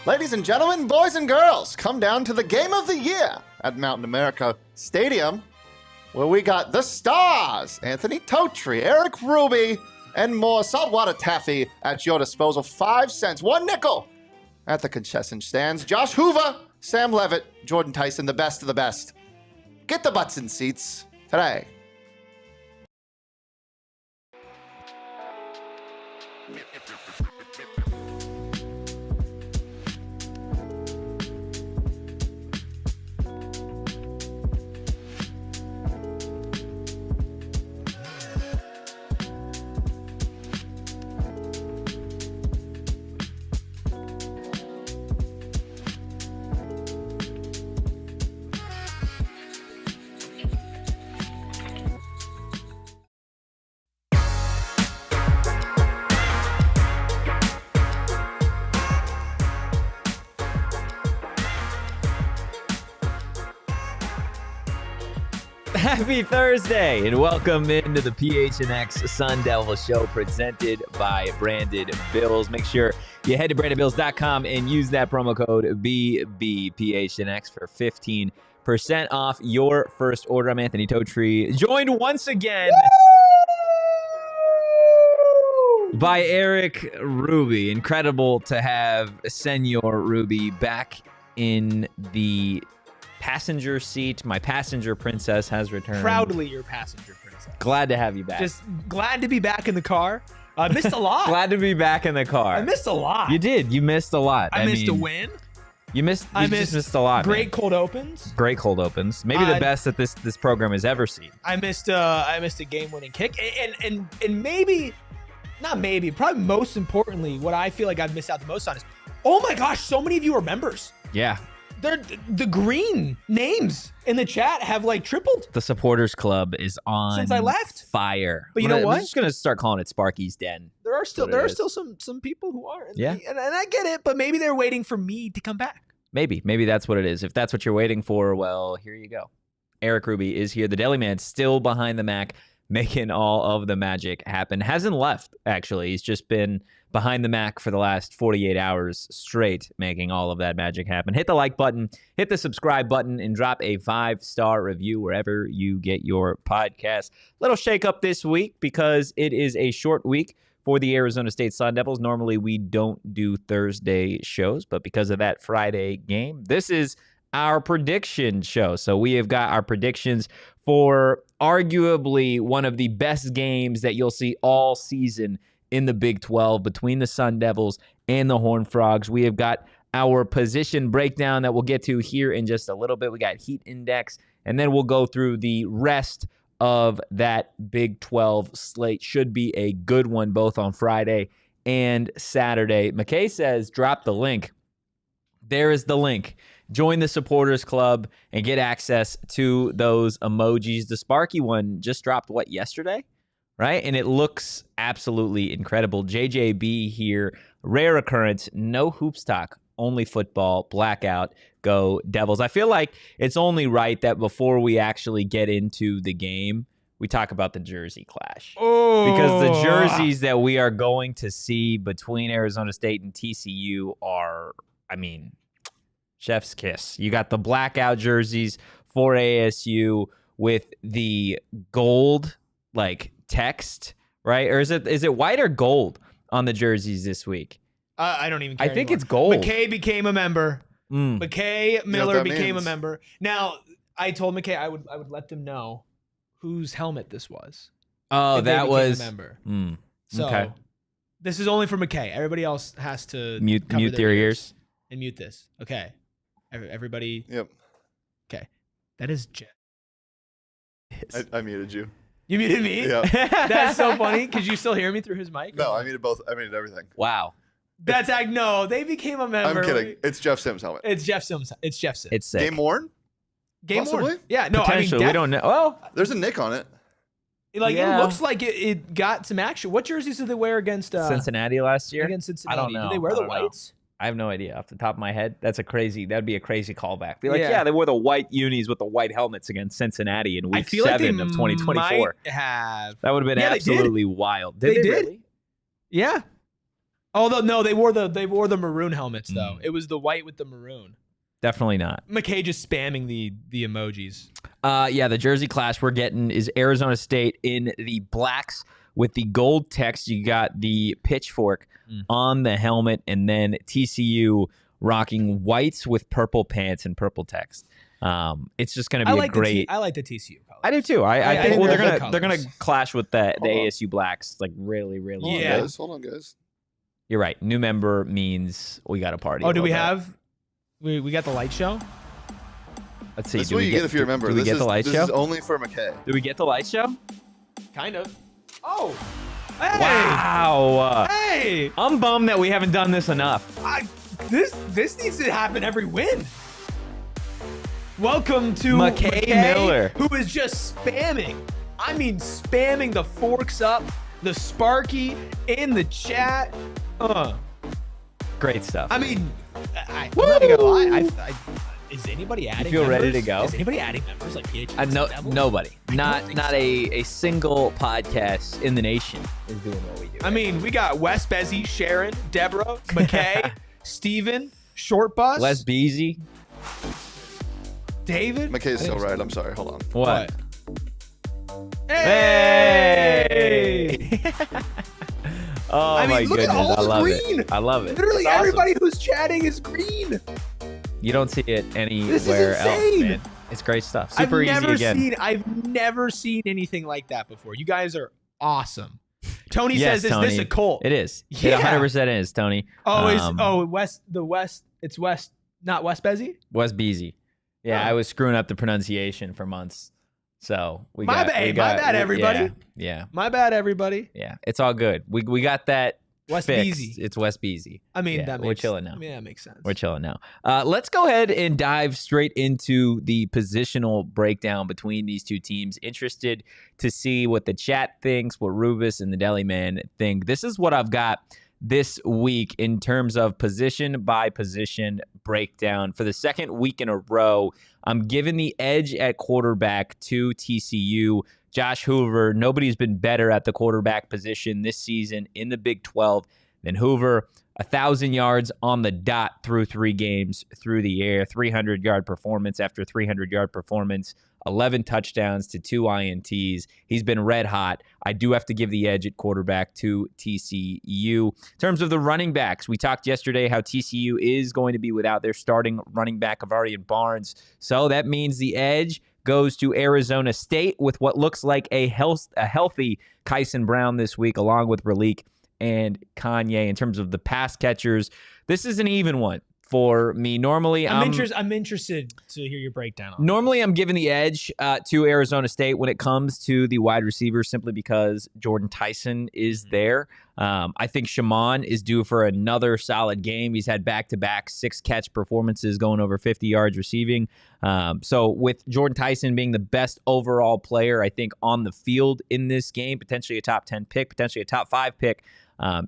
Ladies and gentlemen, boys and girls, come down to the game of the year at Mountain America Stadium, where we got the stars, Anthony Totri, Erik Ruby, and more saltwater taffy at your disposal. 5 cents, 1 nickel at the concession stands. Josh Hoover, Sam Leavitt, Jordyn Tyson, the best of the best. Get the butts in seats today. Happy Thursday and welcome into the PHNX Sun Devils show presented by Branded Bills. Make sure you head to brandedbills.com and use that promo code BBPHNX for 15% off your first order. I'm Anthony Totri, joined once again by Erik Ruby. Incredible to have Senor Ruby back in the passenger seat. My passenger princess has returned. Proudly your passenger princess. Glad to have you back. Just glad to be back in the car. I missed a lot. Glad to be back in the car. I missed a lot. You did. You missed a lot. I missed a win. You missed a lot. Great man. cold opens. Great cold opens. Maybe the best that this program has ever seen. I missed a game-winning kick. And maybe, not maybe, probably most importantly, what I feel like I've missed out the most on is, oh my gosh, so many of you are members. Yeah. The green names in the chat have like tripled. The supporters club is on since I left. Fire. But you know what? I'm just gonna start calling it Sparky's Den. There are still some people who are. Yeah. And I get it, but maybe they're waiting for me to come back. Maybe that's what it is. If that's what you're waiting for, well, here you go. Erik Ruby is here. The Deli Man still behind the Mac, making all of the magic happen. Hasn't left, actually. He's just been behind the Mac for the last 48 hours straight, making all of that magic happen. Hit the like button, hit the subscribe button, and drop a 5-star review wherever you get your podcast. Little shake up this week because it is a short week for the Arizona State Sun Devils. Normally, we don't do Thursday shows, but because of that Friday game, this is our prediction show. So we have got our predictions for arguably one of the best games that you'll see all season in the Big 12 between the Sun Devils and the Horned Frogs. We have got our position breakdown that we'll get to here in just a little bit. We got heat index, and then we'll go through the rest of that Big 12 slate. Should be a good one both on Friday and Saturday. McKay says, drop the link. There is the link. Join the supporters club and get access to those emojis. The Sparky one just dropped, yesterday? Right? And it looks absolutely incredible. JJB here, rare occurrence, no hoops talk, only football, blackout, go Devils. I feel like it's only right that before we actually get into the game, we talk about the jersey clash. Oh. Because the jerseys that we are going to see between Arizona State and TCU are, chef's kiss. You got the blackout jerseys for ASU with the gold, text, right? Or is it white or gold on the jerseys this week? I don't even care I think anymore. it's gold. McKay became a member. McKay Miller became a member. Now, I told McKay I would let them know whose helmet this was. Oh, that was a member. So okay. This is only for McKay. Everybody else has to mute their ears and mute this. Okay. Everybody. Yep. Okay. That is Jet. I muted you. You muted me? Yeah. That's so funny. Could you still hear me through his mic? No, I muted both. I muted everything. Wow. That's no. They became a member. I'm kidding. It's Jeff Sims' helmet. It's Jeff Sims. It's Jeff Sims. It's sick. Game worn? Game Possibly? worn. Yeah. No. Potentially. We don't know. Well, there's a nick on it. It looks like it got some action. What jerseys did they wear against Cincinnati last year? Against Cincinnati. I don't know. Did they wear the whites? I have no idea off the top of my head. That'd be a crazy callback. Be like, yeah, they wore the white unis with the white helmets against Cincinnati in week 7 of 2024. Might have. That would have been absolutely wild. Did they really? Yeah. Although no, they wore the maroon helmets though. It was the white with the maroon. Definitely not. McKay just spamming the emojis. Yeah, the jersey clash we're getting is Arizona State in the blacks with the gold text. You got the pitchfork on the helmet, and then TCU rocking whites with purple pants and purple text. It's just going to be a great. I like the TCU colors. I do too. I think they're gonna clash with the Hold on. ASU blacks like really. Hold on, guys. You're right. New member means we got a party. Oh, do we have? We got the light show. Let's see. That's what you get if you remember. Do we get the light show? This is only for McKay. Do we get the light show? Kind of. Oh. Hey. Wow. Hey. I'm bummed that we haven't done this enough. This needs to happen every win. Welcome to McKay Miller, who is just spamming. I mean, spamming the forks up, the Sparky in the chat. Great stuff. I mean, I'm not gonna lie. Is anybody adding? You feel members? ready to go? Is anybody adding members like PHNX No, Sun Devils? nobody. Not think so. a single podcast in the nation is doing what we do. I mean, we got Wes Bezzy, Sharon, Deborah, McKay, Steven, Short Bus, Les Beasy. David. McKay's still right. I'm sorry. Hold on. What? Hey! Oh I mean, my look goodness, at all I the love green. it. I love it. Literally It's awesome. everybody who's chatting is green. You don't see it This is anywhere else, insane. man. It's great stuff. Super easy again. I've never seen anything like that before. You guys are awesome. Tony Yes, says, "Is Tony. this a cult?" It is. Yeah. It 100% is, Tony. West. It's West, not West Bezzy. Wes Beasy. Yeah, Oh. I was screwing up the pronunciation for months. So My bad, everybody. Yeah. My bad, everybody. Yeah. It's all good. We got that West fixed. Beasy. It's Wes Beasy. I mean, Yeah, that we're makes, chilling now. I mean, that makes sense. We're chilling now. Let's go ahead and dive straight into the positional breakdown between these two teams. Interested to see what the chat thinks, what Rubus and the Deli Man think. This is what I've got this week in terms of position by position breakdown. For the second week in a row, I'm giving the edge at quarterback to TCU. Josh Hoover, nobody's been better at the quarterback position this season in the Big 12 than Hoover. 1,000 yards on the dot through 3 games through the air, 300-yard performance after 300-yard performance, 11 touchdowns to 2 INTs. He's been red hot. I do have to give the edge at quarterback to TCU. In terms of the running backs, we talked yesterday how TCU is going to be without their starting running back, Avarian Barnes. So that means the edge goes to Arizona State with what looks like a healthy Kyson Brown this week, along with Raleek and Kanye. In terms of the pass catchers, this is an even one for me. Normally, I'm interested to hear your breakdown on Normally, I'm giving the edge to Arizona State when it comes to the wide receivers, simply because Jordyn Tyson is there. I think Shaman is due for another solid game. He's had back-to-back 6-catch performances going over 50 yards receiving. So with Jordyn Tyson being the best overall player, I think, on the field in this game, potentially a top 10 pick, potentially a top 5 pick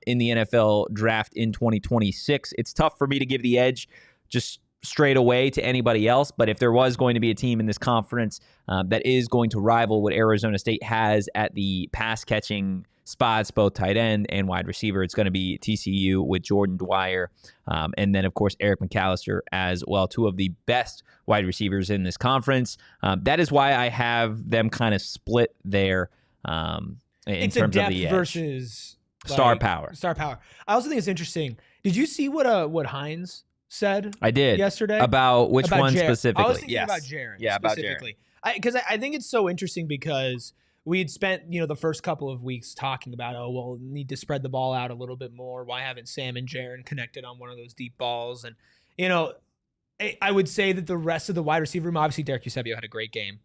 in the NFL draft in 2026, it's tough for me to give the edge just straight away to anybody else. But if there was going to be a team in this conference that is going to rival what Arizona State has at the pass catching spots, both tight end and wide receiver, it's going to be TCU with Jordan Dwyer. And then, of course, Erik McAllister as well, 2 of the best wide receivers in this conference. That is why I have them kind of split there in terms of the edge. Versus star power. Star power. I also think it's interesting. Did you see what Hines said? I did yesterday about which one specifically. I was thinking Yes. about Jaren. Yeah, about Jaren. specifically. Because I think it's so interesting because we had spent the first couple of weeks talking about need to spread the ball out a little bit more. Why haven't Sam and Jaren connected on one of those deep balls? And I would say that the rest of the wide receiver room, obviously Derek Eusebio had a great game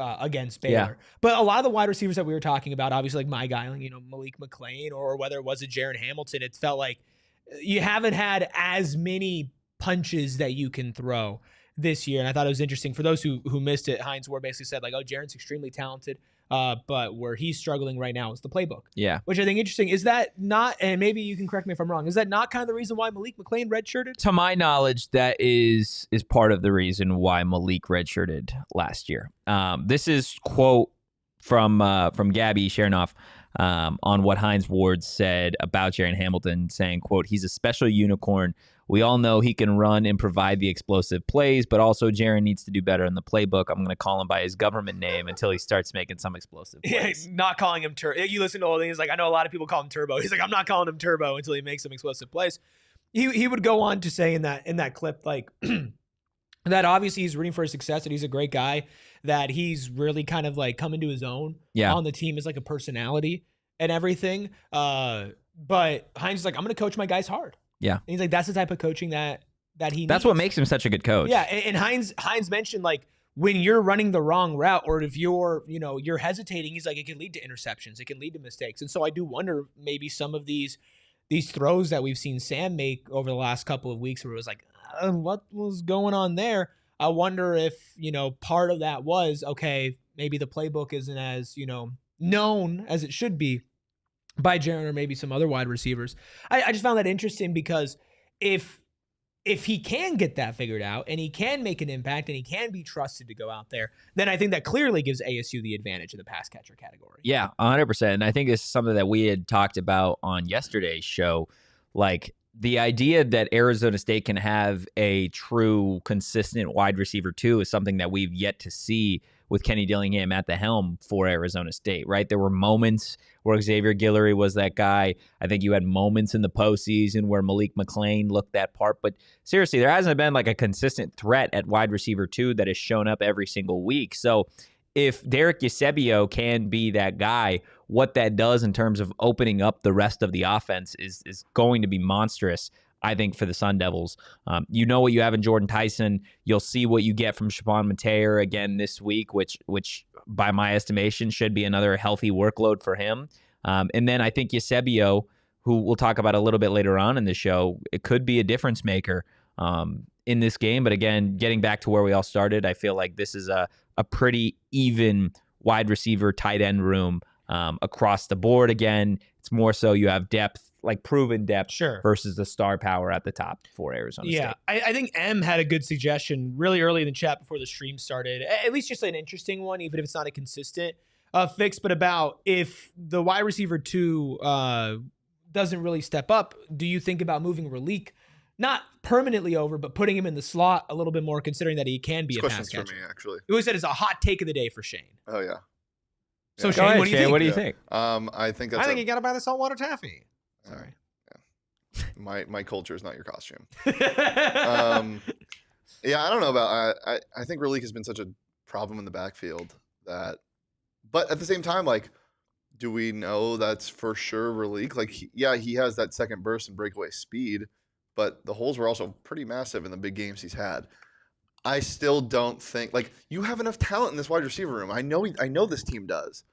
against Baylor. Yeah. But a lot of the wide receivers that we were talking about, obviously like my guy, Malik McClain, or whether it was a Jaron Hamilton, it felt like you haven't had as many punches that you can throw this year. And I thought it was interesting for those who missed it. Hines Ward basically said Jaron's extremely talented, but where he's struggling right now is the playbook. Yeah. Which I think interesting. Is that not, and maybe you can correct me if I'm wrong, is that not kind of the reason why Malik McClain redshirted? To my knowledge, that is part of the reason why Malik redshirted last year. This is quote from Gabby Chernoff. on what Hines Ward said about Jaron Hamilton, saying, quote, "He's a special unicorn. We all know he can run and provide the explosive plays, but also Jaron needs to do better in the playbook. I'm going to call him by his government name until he starts making some explosive plays." Yeah, not calling him Turbo. You listen to all things like, I know a lot of people call him Turbo. He's like, I'm not calling him Turbo until he makes some explosive plays. He would go on to say in that clip, like, that obviously he's rooting for his success, that he's a great guy, that he's really kind of like coming to his own on the team as like a personality and everything. But Hines is like, I'm going to coach my guys hard. Yeah. And he's like, that's the type of coaching that he needs. That's what makes him such a good coach. Yeah. And Hines mentioned, like, when you're running the wrong route, or if you're hesitating, he's like, it can lead to interceptions. It can lead to mistakes. And so I do wonder, maybe some of these throws that we've seen Sam make over the last couple of weeks, where it was like, what was going on there? I wonder if, part of that was, okay, maybe the playbook isn't as, known as it should be by Jaron or maybe some other wide receivers. I just found that interesting, because if he can get that figured out and he can make an impact and he can be trusted to go out there, then I think that clearly gives ASU the advantage in the pass catcher category. Yeah, 100%. And I think this is something that we had talked about on yesterday's show. Like, the idea that Arizona State can have a true, consistent wide receiver too is something that we've yet to see with Kenny Dillingham at the helm for Arizona State, right? There were moments where Xavier Guillory was that guy. I think you had moments in the postseason where Malik McClain looked that part. But seriously, there hasn't been like a consistent threat at wide receiver 2 that has shown up every single week. So if Derek Eusebio can be that guy, what that does in terms of opening up the rest of the offense is going to be monstrous, I think, for the Sun Devils. You know what you have in Jordyn Tyson. You'll see what you get from Chapon Mateer again this week, which by my estimation should be another healthy workload for him. And then I think Eusebio, who we'll talk about a little bit later on in the show, it could be a difference maker in this game. But again, getting back to where we all started, I feel like this is a pretty even wide receiver tight end room across the board. Again, it's more so you have depth, like proven depth, versus the star power at the top for Arizona State. I think M had a good suggestion really early in the chat before the stream started, at least just an interesting one, even if it's not a consistent fix, but about if the wide receiver 2 doesn't really step up, do you think about moving Raleek, not permanently over, but putting him in the slot a little bit more, considering that he can be a pass catcher? For me, actually. It was said it's a hot take of the day for Shane. Oh, yeah. So, Shane, what do you think? What do you think? I think you got to buy the saltwater taffy. Sorry. Yeah. My culture is not your costume. Yeah, I don't know about. I think Raleek has been such a problem in the backfield that, but at the same time, like, do we know that's for sure Raleek? Like, he has that second burst and breakaway speed, but the holes were also pretty massive in the big games he's had. I still don't think, like, you have enough talent in this wide receiver room. I know this team does.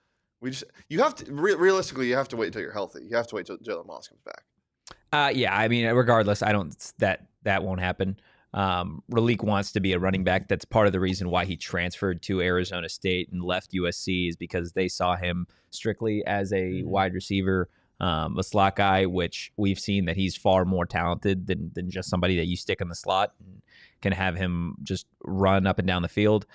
You have to realistically, you have to wait until you're healthy. You have to wait until Jalen Moss comes back. Yeah, I mean, regardless, I don't that won't happen. Raleek wants to be a running back. That's part of the reason why he transferred to Arizona State and left USC, is because they saw him strictly as a wide receiver, a slot guy, which we've seen that he's far more talented than just somebody that you stick in the slot and can have him just run up and down the field.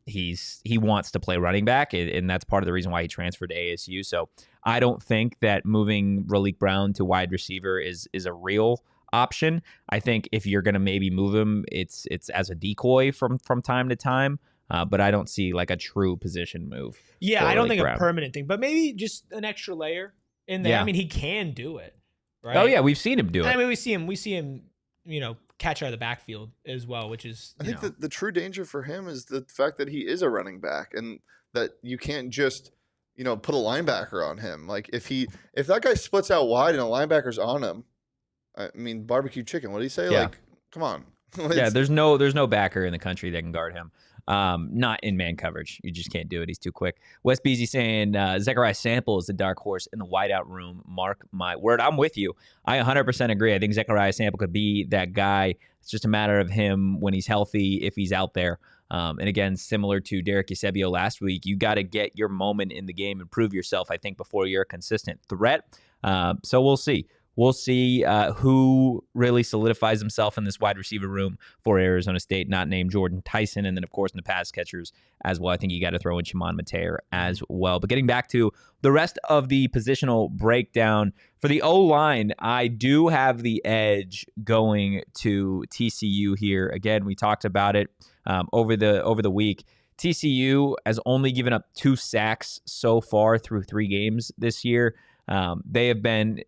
He wants to play running back, and that's part of the reason why he transferred to ASU. So I don't think that moving Raleek Brown to wide receiver is a real option. I think if you're going to maybe move him, it's as a decoy from time to time. But I don't see like a true position move. Yeah, I don't think a permanent thing, but maybe just an extra layer in there. Yeah. I mean, he can do it, right? Oh yeah, we've seen him do it. I mean, we see him, catch out of the backfield as well, which is. I think the true danger for him is the fact that he is a running back, and that you can't just put a linebacker on him. Like if that guy splits out wide and a linebacker's on him, I mean, barbecue chicken. What do you say? Yeah. Like, come on. Yeah, there's no backer in the country that can guard him. Not in man coverage. You just can't do it. He's too quick. Wes Beasy saying Zechariah Sample is the dark horse in the wideout room. Mark my word. I'm with you. I 100% agree. I think Zechariah Sample could be that guy. It's just a matter of him when he's healthy, if he's out there. And again, similar to Derek Eusebio last week, you got to get your moment in the game and prove yourself, I think, before you're a consistent threat. So we'll see. we'll see who really solidifies himself in this wide receiver room for Arizona State, not named Jordyn Tyson. And then, of course, in the pass catchers as well, I think you got to throw in Shimon Mateer as well. But getting back to the rest of the positional breakdown, for the O-line, I do have the edge going to TCU here. Again, we talked about it over the week. TCU has only given up 2 sacks so far through 3 games this year. They have been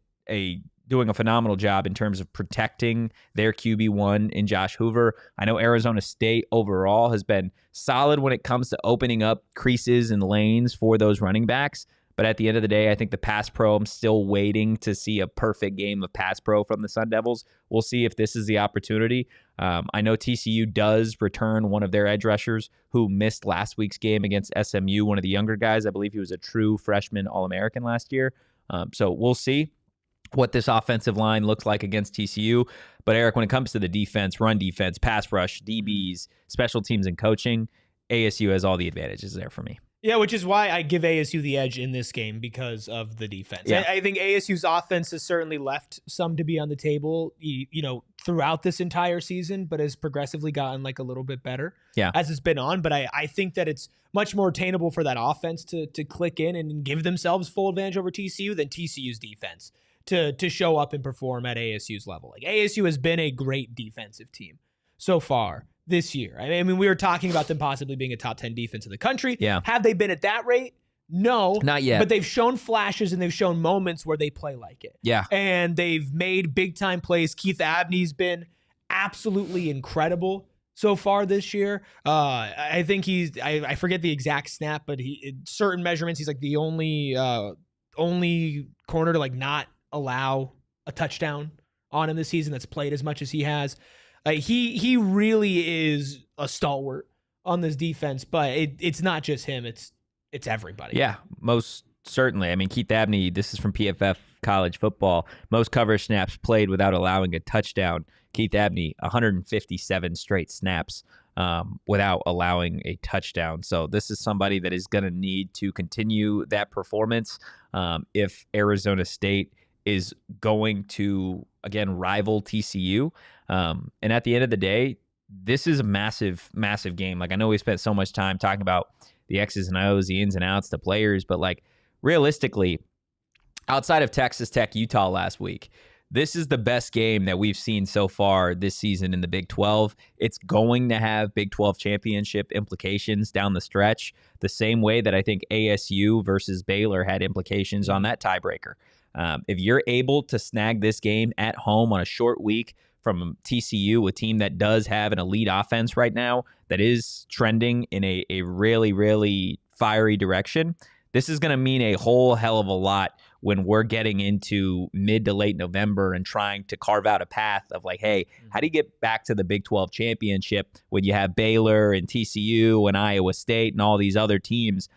doing a phenomenal job in terms of protecting their QB1 in Josh Hoover. I know Arizona State overall has been solid when it comes to opening up creases and lanes for those running backs. But at the end of the day, I think the pass pro, I'm still waiting to see a perfect game of pass pro from the Sun Devils. We'll see if this is the opportunity. I know TCU does return one of their edge rushers who missed last week's game against SMU, one of the younger guys. I believe he was a true freshman All-American last year. So we'll see what this offensive line looks like against TCU. But Erik, when it comes to the defense, run defense, pass rush, DBs, special teams, and coaching, ASU has all the advantages there for me. Yeah, which is why I give ASU the edge in this game because of the defense. Yeah. I think ASU's offense has certainly left some to be on the table, throughout this entire season, but has progressively gotten like a little bit better as it's been on. But I think that it's much more attainable for that offense to click in and give themselves full advantage over TCU than TCU's defense to show up and perform at ASU's level. Like ASU has been a great defensive team so far this year. I mean, we were talking about them possibly being a top 10 defense in the country. Yeah. Have they been at that rate? No. Not yet. But they've shown flashes and they've shown moments where they play like it. Yeah. And they've made big time plays. Keith Abney's been absolutely incredible so far this year. I think I forget the exact snap, but certain measurements, he's like the only corner to like not allow a touchdown on him this season that's played as much as he has. He really is a stalwart on this defense, but it's not just him. It's everybody. Yeah, most certainly. I mean, Keith Abney, this is from PFF College Football. Most coverage snaps played without allowing a touchdown. Keith Abney, 157 straight snaps without allowing a touchdown. So this is somebody that is going to need to continue that performance if Arizona State is going to, again, rival TCU. And at the end of the day, this is a massive, massive game. Like, I know we spent so much time talking about the X's and O's, the ins and outs, the players, but like realistically, outside of Texas Tech, Utah last week, this is the best game that we've seen so far this season in the Big 12. It's going to have Big 12 championship implications down the stretch, the same way that I think ASU versus Baylor had implications on that tiebreaker. If you're able to snag this game at home on a short week from TCU, a team that does have an elite offense right now that is trending in a really, really fiery direction, this is going to mean a whole hell of a lot when we're getting into mid to late November and trying to carve out a path of like, hey, how do you get back to the Big 12 championship when you have Baylor and TCU and Iowa State and all these other teams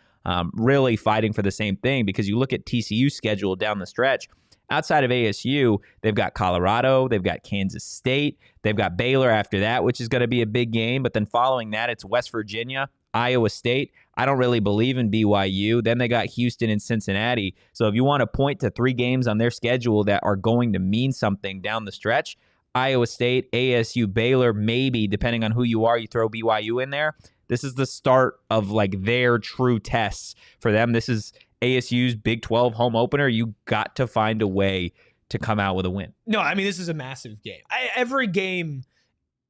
really fighting for the same thing? Because you look at TCU's schedule down the stretch, outside of ASU, they've got Colorado, they've got Kansas State, they've got Baylor after that, which is going to be a big game. But then following that, it's West Virginia, Iowa State. I don't really believe in BYU. Then they got Houston and Cincinnati. So if you want to point to 3 games on their schedule that are going to mean something down the stretch, Iowa State, ASU, Baylor, maybe, depending on who you are, you throw BYU in there. This is the start of like their true tests for them. This is ASU's Big 12 home opener. You got to find a way to come out with a win. No, I mean, this is a massive game. Every game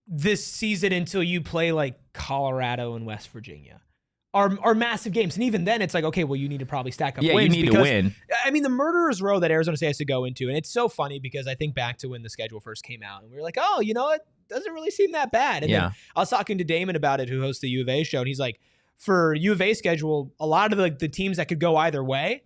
this season until you play like Colorado and West Virginia are massive games. And even then it's like, okay, well, you need to probably stack up wins. Yeah, you need to win. I mean, the murderer's row that Arizona State has to go into, and it's so funny because I think back to when the schedule first came out and we were like, oh, you know what? Doesn't really seem that bad. And then I was talking to Damon about it, who hosts the U of A show, and he's like, for U of A schedule, a lot of the teams that could go either way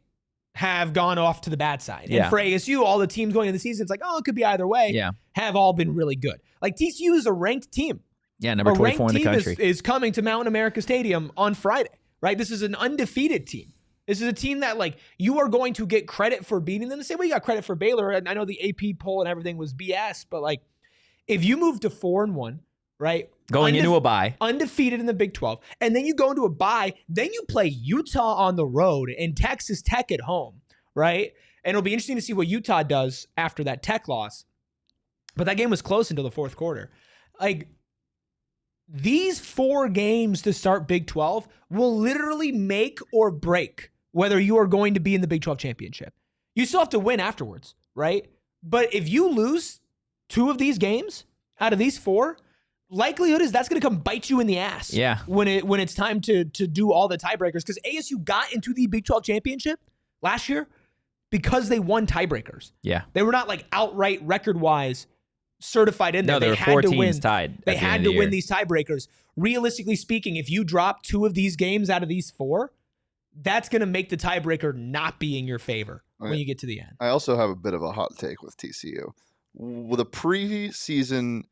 have gone off to the bad side. And for ASU, all the teams going into the season, it's like, oh, it could be either way, have all been really good. Like TCU is a ranked team. Yeah, number 24 in the country. Is coming to Mountain America Stadium on Friday, right? This is an undefeated team. This is a team that, like, you are going to get credit for beating them. The same way you got credit for Baylor. And I know the AP poll and everything was BS, but, like, if you move to 4-1, right? Going into a bye. Undefeated in the Big 12. And then you go into a bye. Then you play Utah on the road and Texas Tech at home, right? And it'll be interesting to see what Utah does after that Tech loss. But that game was close until the fourth quarter. Like, these 4 games to start Big 12 will literally make or break whether you are going to be in the Big 12 championship. You still have to win afterwards, right? But if you lose 2 of these games out of these 4, likelihood is that's going to come bite you in the ass. Yeah. When it's time to do all the tiebreakers, because ASU got into the Big 12 championship last year because they won tiebreakers. Yeah. They were not like outright record-wise certified in there. No, there were 4 teams tied. They had to win these tiebreakers. Realistically speaking, if you drop 2 of these games out of these 4, that's going to make the tiebreaker not be in your favor when you get to the end. I also have a bit of a hot take with TCU. With a preseason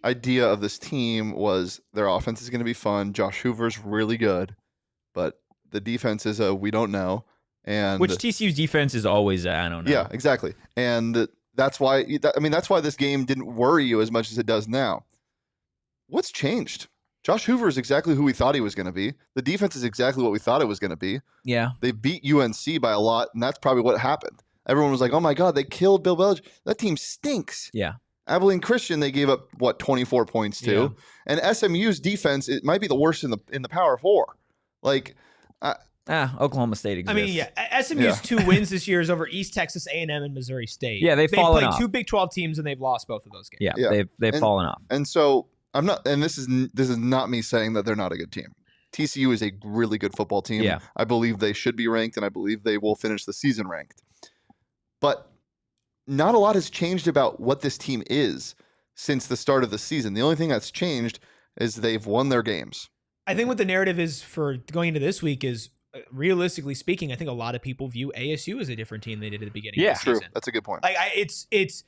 idea of this team was their offense is going to be fun. Josh Hoover's really good, but the defense is we don't know. And which TCU's defense is always I don't know. Yeah, exactly. And that's why this game didn't worry you as much as it does now. What's changed? Josh Hoover is exactly who we thought he was going to be. The defense is exactly what we thought it was going to be. Yeah. They beat UNC by a lot, and that's probably what happened. Everyone was like, oh my God, they killed Bill Belichick. That team stinks. Yeah. Abilene Christian, they gave up, 24 points to. Yeah. And SMU's defense, it might be the worst in the Power 4. Oklahoma State exists. I mean, yeah, SMU's 2 wins this year is over East Texas A&M and Missouri State. Yeah, they've fallen played off. 2 Big 12 teams, and they've lost both of those games. Yeah. They've fallen off. And so I'm not, and this is not me saying that they're not a good team. TCU is a really good football team. Yeah. I believe they should be ranked, and I believe they will finish the season ranked. But not a lot has changed about what this team is since the start of the season. The only thing that's changed is they've won their games. I think what the narrative is for going into this week is, realistically speaking, I think a lot of people view ASU as a different team they did at the beginning of the season. True. That's a good point. It's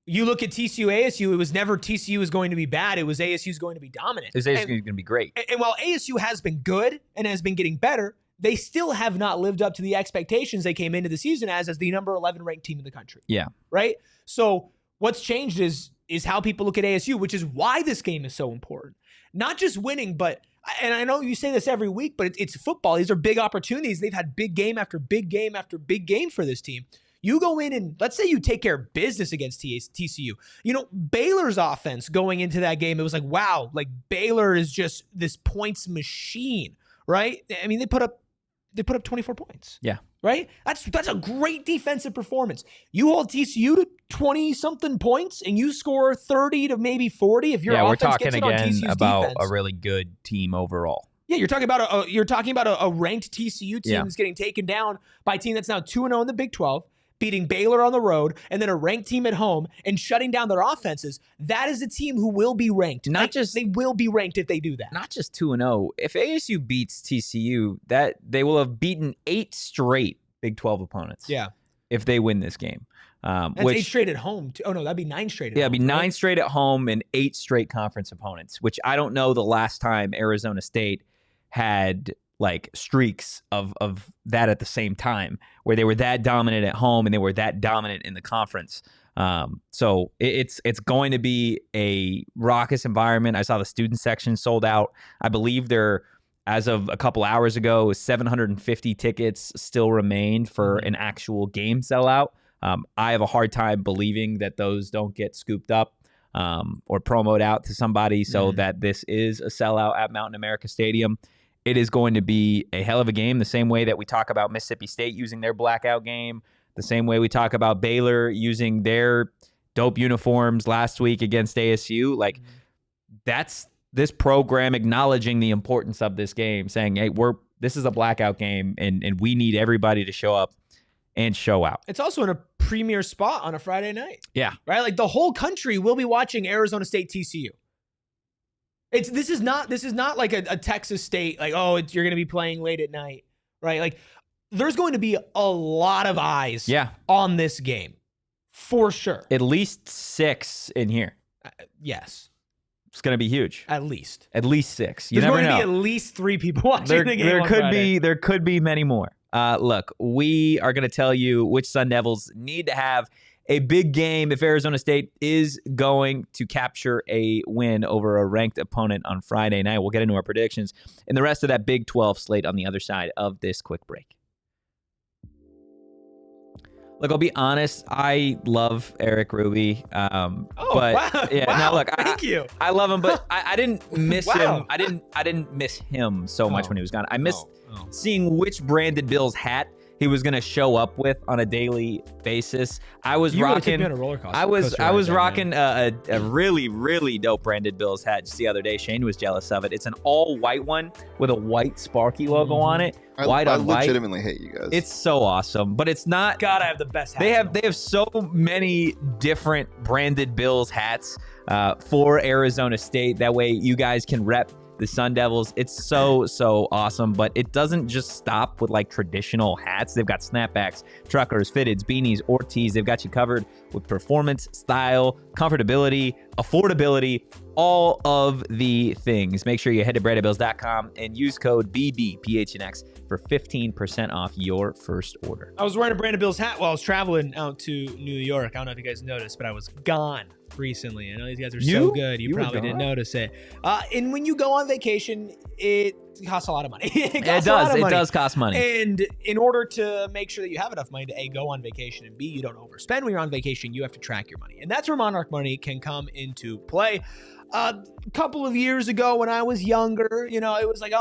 you look at TCU, ASU, it was never TCU is going to be bad. It was ASU is going to be dominant. Is ASU going to be great? And while ASU has been good and has been getting better, they still have not lived up to the expectations they came into the season as the number 11 ranked team in the country. Yeah. Right? So what's changed is how people look at ASU, which is why this game is so important. Not just winning, but, and I know you say this every week, but it's football. These are big opportunities. They've had big game after big game after big game for this team. You go in and let's say you take care of business against TCU. Baylor's offense going into that game, it was like, wow, Baylor is just this points machine, right? I mean, they put up 24 points. Yeah. Right? That's a great defensive performance. You hold TCU to 20-something points and you score 30 to maybe 40 if your offense gets it on TCU's defense. We're talking again about a really good team overall. Yeah, you're talking about a ranked TCU team that's getting taken down by a team that's now 2-0 in the Big 12. Beating Baylor on the road, and then a ranked team at home, and shutting down their offenses. That is a team who will be ranked. They will be ranked if they do that. Not just 2-0. If ASU beats TCU, that they will have beaten 8 straight Big 12 opponents. Yeah. If they win this game. That's 8 straight at home. Oh, no, that'd be 9 straight at home. Yeah, it'd be 9 straight at home and 8 straight conference opponents, which I don't know the last time Arizona State had streaks of that at the same time, where they were that dominant at home and they were that dominant in the conference. So it's going to be a raucous environment. I saw the student section sold out. I believe there, as of a couple hours ago, 750 tickets still remained for an actual game sellout. I have a hard time believing that those don't get scooped up or promoted out to somebody so that this is a sellout at Mountain America Stadium. It is going to be a hell of a game, the same way that we talk about Mississippi State using their blackout game, the same way we talk about Baylor using their dope uniforms last week against ASU. That's this program acknowledging the importance of this game, saying, hey, this is a blackout game, and we need everybody to show up and show out. It's also in a premier spot on a Friday night. Yeah. Right? The whole country will be watching Arizona State TCU. This is not like a Texas State, you're going to be playing late at night, right? There's going to be a lot of eyes on this game, for sure. At least 6 in here. Yes. It's going to be huge. At least 6. You There's never know. There's going to be at least 3 people watching the game on Friday. There could be many more. Look, we are going to tell you which Sun Devils need to have a big game if Arizona State is going to capture a win over a ranked opponent on Friday night. We'll get into our predictions and the rest of that Big 12 slate on the other side of this quick break. Look, I'll be honest. I love Erik Ruby. But wow. yeah, Wow. now look, Thank you. I love him, but I didn't miss Wow. him. I didn't miss him so much Oh. when he was gone. I missed Oh. seeing which branded Bills hat he was gonna show up with on a daily basis. I was You really took rocking. me on a roller coaster. I was coaster ride there, rocking man. a really dope branded Bills hat just the other day. Shane was jealous of it. It's an all white one with a white Sparky logo on it. White I on white. legitimately hate you guys. It's so awesome, but it's not. God, I have the best hat. They have so many different branded Bills hats for Arizona State. That way you guys can rep the Sun Devils. It's so awesome, but it doesn't just stop with like traditional hats. They've got snapbacks, truckers, fitteds, beanies, ortees. They've got you covered with performance, style, comfortability, affordability, all of the things. Make sure you head to brandedbills.com and use code BBPHNX for 15% off your first order. I was wearing a Brandon Bills hat while I was traveling out to New York. I don't know if you guys noticed, but I was gone recently. I know these guys are so good. You were probably didn't gone? notice it. And when you go on vacation, it costs a lot of money. It does cost money. And in order to make sure that you have enough money to A, go on vacation, and B, you don't overspend when you're on vacation, you have to track your money. And that's where Monarch Money can come into play. A couple of years ago when I was younger, it was like,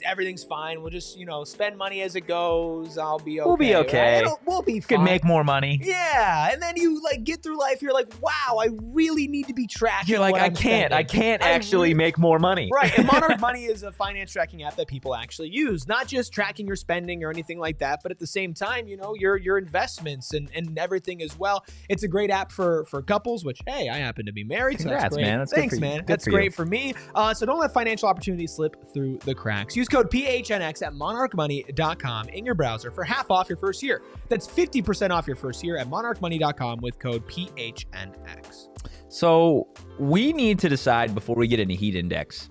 everything's fine. We'll just, spend money as it goes. I'll be okay. We'll be okay. Right? We'll be fine. Could make more money. Yeah. And then you get through life. You're like, wow, I really need to be tracking. You're like, what I I'm can't spending. actually make more money. Right. And Monarch Money is a finance tracking app that people actually use, not just tracking your spending or anything like that, but at the same time, your investments and everything as well. It's a great app for couples, which, hey, I happen to be married. Congrats, so that's great. man. That's Thanks, good for you. man. Good That's for great you. for me. So don't let financial opportunities slip through the cracks. Use code PHNX at monarchmoney.com in your browser for half off your first year. That's 50% off your first year at monarchmoney.com with code PHNX. So we need to decide before we get into heat index.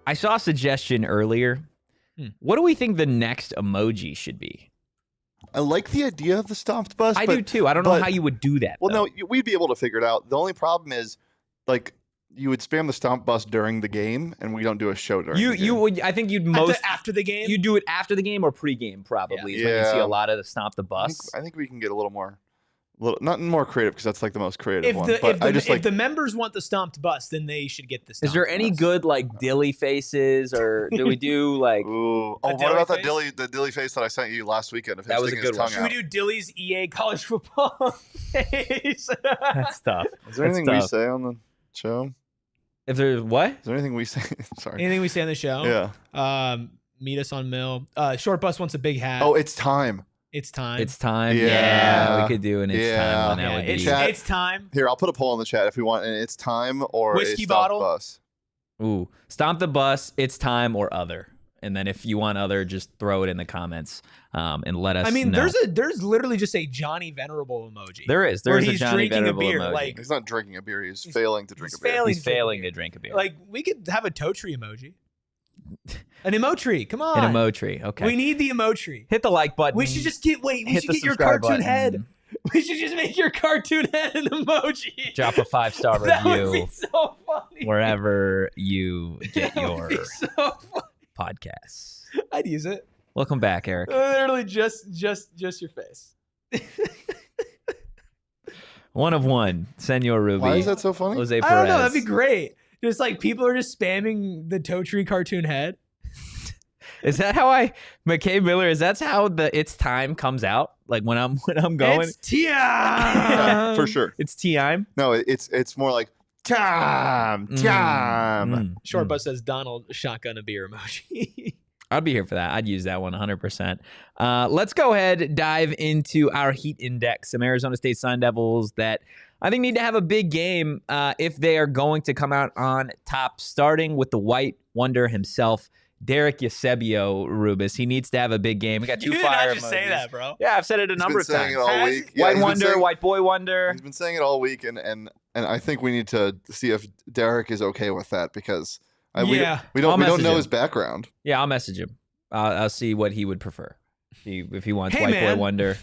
I saw a suggestion earlier. What do we think the next emoji should be? I like the idea of the stomped bus. I do too. I don't know how you would do that. Well, though. no, we'd be able to figure it out. The only problem is, you would spam the stomp bus during the game, and we don't do a show during the game. You would. I think you'd After the game? You do it after the game or pre-game, probably. Is when you see a lot of the stomp the bus. I think we can get a little more, not more creative because that's like the most creative If one. the, But if the members want the stomped bus, then they should get the stomped Is there any bus. good dilly faces, or do we do Ooh. Oh, what dilly about face? the dilly face that I sent you last weekend? Of him That was a sticking his good one. tongue Should we out? do Dilly's EA college football face? That's tough. Is there anything we say on the show? If there's what? Is there anything we say? Sorry. Anything we say on the show? Yeah. Meet us on Mill. Short Bus wants a big hat. Oh, it's time. It's time. It's time. Yeah. We could do an it's time one. That Yeah, would be. it's time. Here, I'll put a poll in the chat if we want an it's time or Whiskey a stomped bottle? bus. Ooh, stomp the bus. It's time or other. And then if you want other, just throw it in the comments and let us. I mean, know. there's literally just a Johnny Venerable emoji. There is where a he's Johnny drinking a Venerable beer. emoji. Like He's not drinking a beer. He's failing to drink a he's beer. failing. He's failing to drink a beer. Like we could have a Totri emoji. An emotree. Come on. An emotree. Okay. We need the emotree. Hit the like button. We should just get we Hit should the get your subscribe cartoon button. head. We should just make your cartoon head an emoji. Drop a 5-star That would review be so funny. wherever you get That would your be so funny. podcasts. I'd use it. Welcome back, Erik. Literally just your face. One of one. Senor Ruby. Why is that so funny? Jose Perez. I don't know. That'd be great. Just people are just spamming the Totri cartoon head. Is that how McKay Miller? Is that how the it's time comes out? Like when I'm going. It's time. Yeah, for sure. It's time. No, it's more like time. Short Bus says Donald shotgun a beer emoji. I'd be here for that. I'd use that one 100%. Let's go ahead, dive into our heat index. Some Arizona State Sun Devils that I think need to have a big game if they are going to come out on top, starting with the White Wonder himself, Derek Eusebio Rubis. He needs to have a big game. We got two You did fire not just say emojis. that, bro. Yeah, I've said it a number of He's been saying times. it all week. Yeah, White he's been Wonder, saying- White Boy Wonder. He's been saying it all week, and I think we need to see if Derek is okay with that because we I'll don't message know him. his background. Yeah, I'll message him. I'll see what he would prefer. If he wants Hey, White man. Boy Wonder.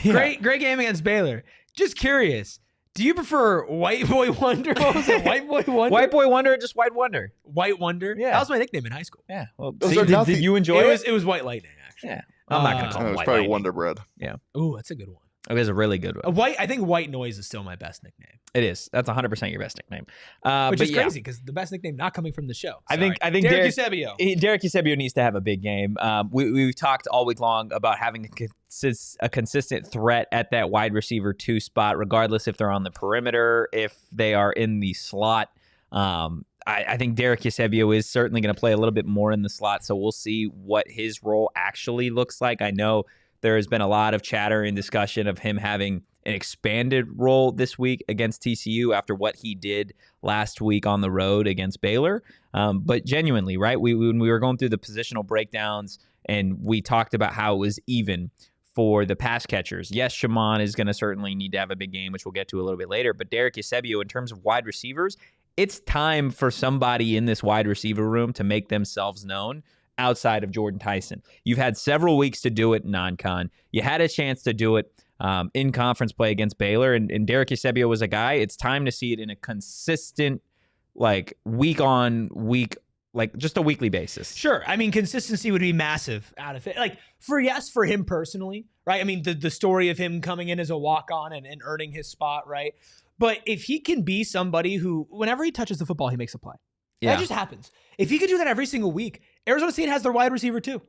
Great game against Baylor. Just curious. Do you prefer White Boy Wonder? What was it? White Boy Wonder? White Boy Wonder or just White Wonder? White Wonder? Yeah. That was my nickname in high school. Yeah. Well, Those see, are nothing. did you enjoy it? It was White Lightning, actually. Yeah. I'm not going to Oh, call it him was White probably Lightning. Wonder Bread. Ooh, that's a good one. It is a really good one. I think White Noise is still my best nickname. It is. That's 100% your best nickname. Which is crazy because the best nickname not coming from the show. Sorry. I think Derek Eusebio needs to have a big game. We've talked all week long about having a consistent threat at that wide receiver 2 spot, regardless if they're on the perimeter, if they are in the slot. I think Derek Eusebio is certainly going to play a little bit more in the slot, so we'll see what his role actually looks like. I know there has been a lot of chatter and discussion of him having an expanded role this week against TCU after what he did last week on the road against Baylor. But genuinely, right, when we were going through the positional breakdowns and we talked about how it was even for the pass catchers. Yes, Shaman is going to certainly need to have a big game, which we'll get to a little bit later. But Derek Eusebio, in terms of wide receivers, it's time for somebody in this wide receiver room to make themselves known outside of Jordyn Tyson. You've had several weeks to do it in non-con. You had a chance to do it in conference play against Baylor, and Derek Eusebio was a guy. It's time to see it in a consistent, like, week-on-week, like, just a weekly basis. Sure. I mean, consistency would be massive out of it. Like, for him personally, right? I mean, the story of him coming in as a walk-on and earning his spot, right? But if he can be somebody who, whenever he touches the football, he makes a play. Yeah. That just happens. If he could do that every single week, Arizona State has their wide receiver too,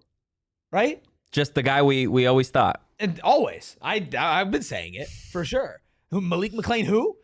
right? Just the guy we always thought. And always. I've been saying it for sure. Malik McClain who?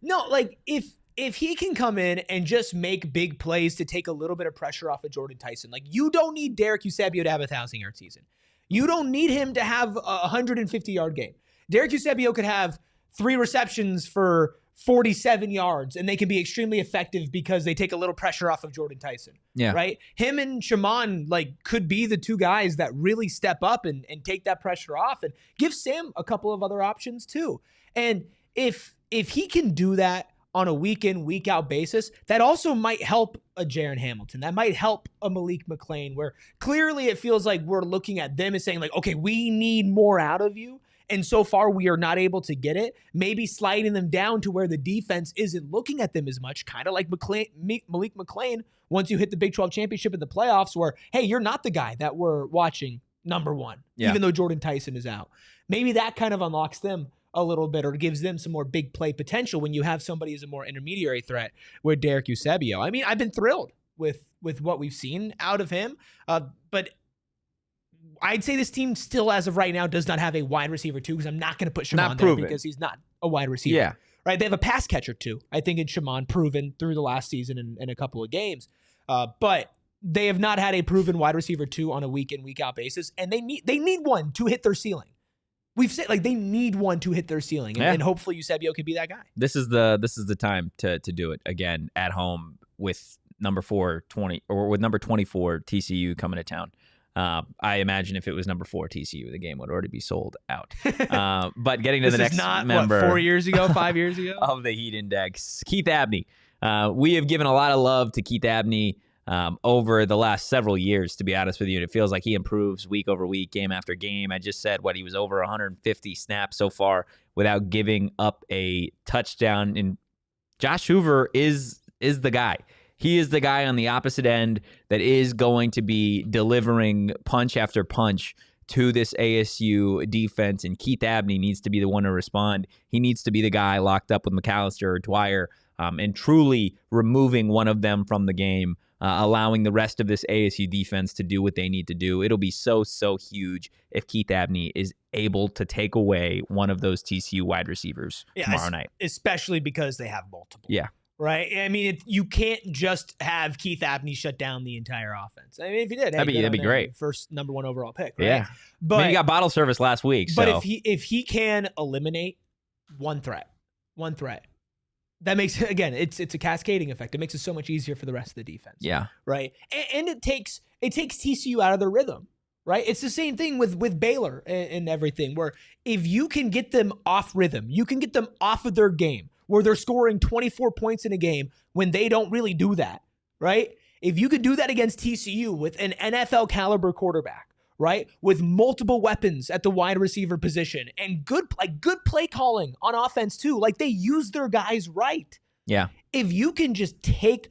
No, like if he can come in and just make big plays to take a little bit of pressure off of Jordyn Tyson, like you don't need Derek Eusebio to have a 1,000-yard season. You don't need him to have a 150-yard game. Derek Eusebio could have 3 receptions for 47 yards, and they can be extremely effective because they take a little pressure off of Jordyn Tyson. Yeah. Right? Him and Shaman, like, could be the 2 guys that really step up and take that pressure off and give Sam a couple of other options too. And if he can do that on a week-in, week-out basis, that also might help a Jaron Hamilton. That might help a Malik McClain, where clearly it feels like we're looking at them and saying, like, okay, we need more out of you. And so far, we are not able to get it. Maybe sliding them down to where the defense isn't looking at them as much, kind of like Malik McClain once you hit the Big 12 championship in the playoffs, where, hey, you're not the guy that we're watching number 1, even though Jordyn Tyson is out. Maybe that kind of unlocks them a little bit or gives them some more big play potential when you have somebody as a more intermediary threat with Derek Eusebio. I mean, I've been thrilled with what we've seen out of him, but I'd say this team still, as of right now, does not have a wide receiver 2 because I'm not going to put Shaman there because he's not a wide receiver. Yeah. Right? They have a pass catcher 2, I think, in Shaman, proven through the last season and a couple of games. But they have not had a proven wide receiver 2 on a week-in, week-out basis, and they need one to hit their ceiling. We've said, like, they need one to hit their ceiling, and hopefully Eusebio can be that guy. This is the time to do it again at home with number 24 TCU coming to town. I imagine if it was number 4 TCU, the game would already be sold out. But getting to the next member, 4 years ago, 5 years ago of the Heat Index, Keith Abney. We have given a lot of love to Keith Abney over the last several years, to be honest with you. And it feels like he improves week over week, game after game. I just said he was over 150 snaps so far without giving up a touchdown. And Josh Hoover is the guy. He is the guy on the opposite end that is going to be delivering punch after punch to this ASU defense, and Keith Abney needs to be the one to respond. He needs to be the guy locked up with McAllister or Dwyer and truly removing one of them from the game, allowing the rest of this ASU defense to do what they need to do. It'll be so huge if Keith Abney is able to take away one of those TCU wide receivers tomorrow night. Especially because they have multiple. Yeah. Right? I mean, you can't just have Keith Abney shut down the entire offense. I mean, if he did, that'd be great. First number 1 overall pick, right? Yeah. But he got bottle service last week. But if he can eliminate one threat, that makes, again, it's a cascading effect. It makes it so much easier for the rest of the defense. Yeah. Right? And it takes TCU out of their rhythm. Right? It's the same thing with Baylor and everything, where if you can get them off rhythm, you can get them off of their game, where they're scoring 24 points in a game when they don't really do that, right? If you could do that against TCU with an NFL caliber quarterback, right? With multiple weapons at the wide receiver position and good play calling on offense too. Like, they use their guys right. Yeah. If you can just take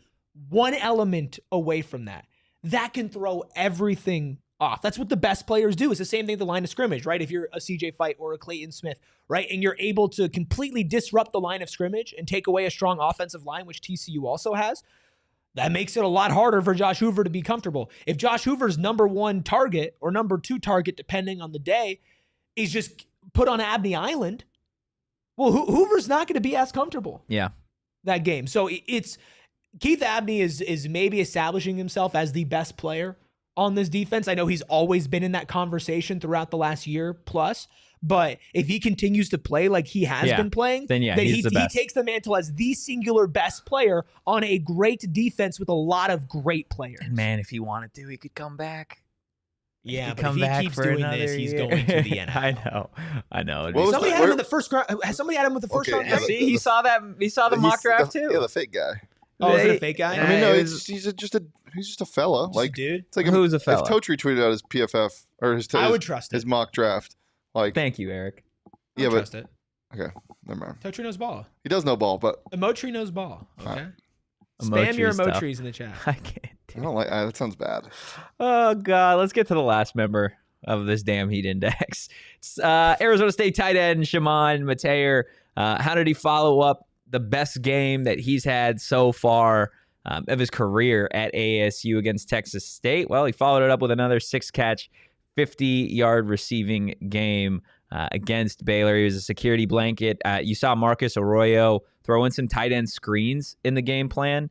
one element away from that, that can throw everything off. That's what the best players do. It's the same thing at the line of scrimmage, right? If you're a CJ Fight or a Clayton Smith, right? And you're able to completely disrupt the line of scrimmage and take away a strong offensive line, which TCU also has, that makes it a lot harder for Josh Hoover to be comfortable. If Josh Hoover's number 1 target or number 2 target, depending on the day, is just put on Abney Island, well, Hoover's not going to be as comfortable. Yeah. That game. So it's Keith Abney is maybe establishing himself as the best player on this defense. I know he's always been in that conversation throughout the last year plus, but if he continues to play like he has been playing, then he takes the mantle as the singular best player on a great defense with a lot of great players. And man, if he wanted to, he could come back. Yeah, but if he keeps doing this, he's going to the NFL. I know. Somebody had him in the first round. Somebody had him with the first round. See, he saw the mock draft too. Yeah, the fake guy. Oh, is it a fake guy? I mean, no, he's just a fella. Like, dude. It's like who's a fella? If Totri tweeted out his PFF or I would trust his mock draft. Like, thank you, Erik. I would trust it. Okay, never mind. Totri knows ball. He does know ball, but Emotri knows ball. Okay. Spam your Emotris in the chat. I can't. I don't like that. Sounds bad. Oh God, let's get to the last member of this damn heat index. It's, Arizona State tight end Shimon Mateer. How did he follow up the best game that he's had so far of his career at ASU against Texas State? Well, he followed it up with another 6-catch, 50-yard receiving game against Baylor. He was a security blanket. You saw Marcus Arroyo throw in some tight end screens in the game plan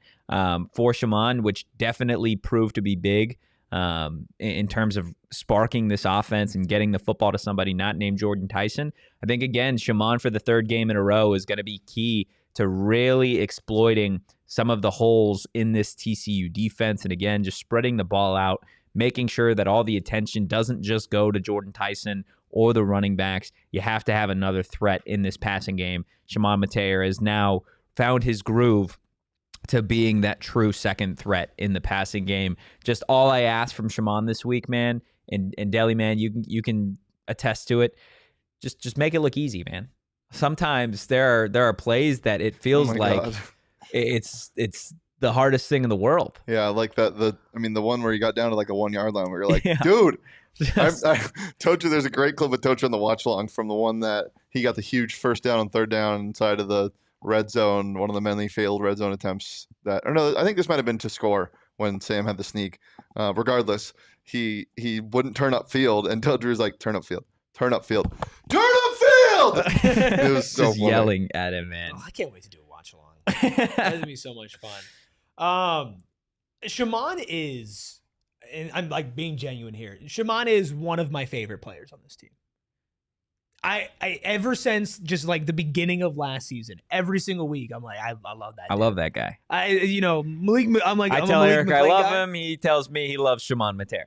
for Shimon, which definitely proved to be big in terms of sparking this offense and getting the football to somebody not named Jordyn Tyson. I think, again, Shimon for the 3rd game in a row is going to be key to really exploiting some of the holes in this TCU defense. And again, just spreading the ball out, making sure that all the attention doesn't just go to Jordyn Tyson or the running backs. You have to have another threat in this passing game. Shimon Mateer has now found his groove to being that true second threat in the passing game. Just all I asked from Shimon this week, man, and Deli, man, you can attest to it. Just make it look easy, man. Sometimes there are plays that it feels like God. it's the hardest thing in the world. Yeah, I like that. The one where you got down to like a 1-yard line where you're like, dude. Totri, there's a great clip of Totri on the watch along from the one that he got the huge first down on 3rd down inside of the red zone, one of the many failed red zone attempts I think this might have been to score when Sam had the sneak. Regardless, he wouldn't turn up field, and Totri was like, turn up field. It was so just funny. yelling at him, man. Oh, I can't wait to do a watch along. That's gonna be so much fun. Shimon is, and I'm like being genuine here, Shimon is one of my favorite players on this team. I ever since just like the beginning of last season, every single week, I'm like, I love that. I love that guy. Malik. I'm like, I tell Erik I love him. He tells me he loves Shimon Mateer.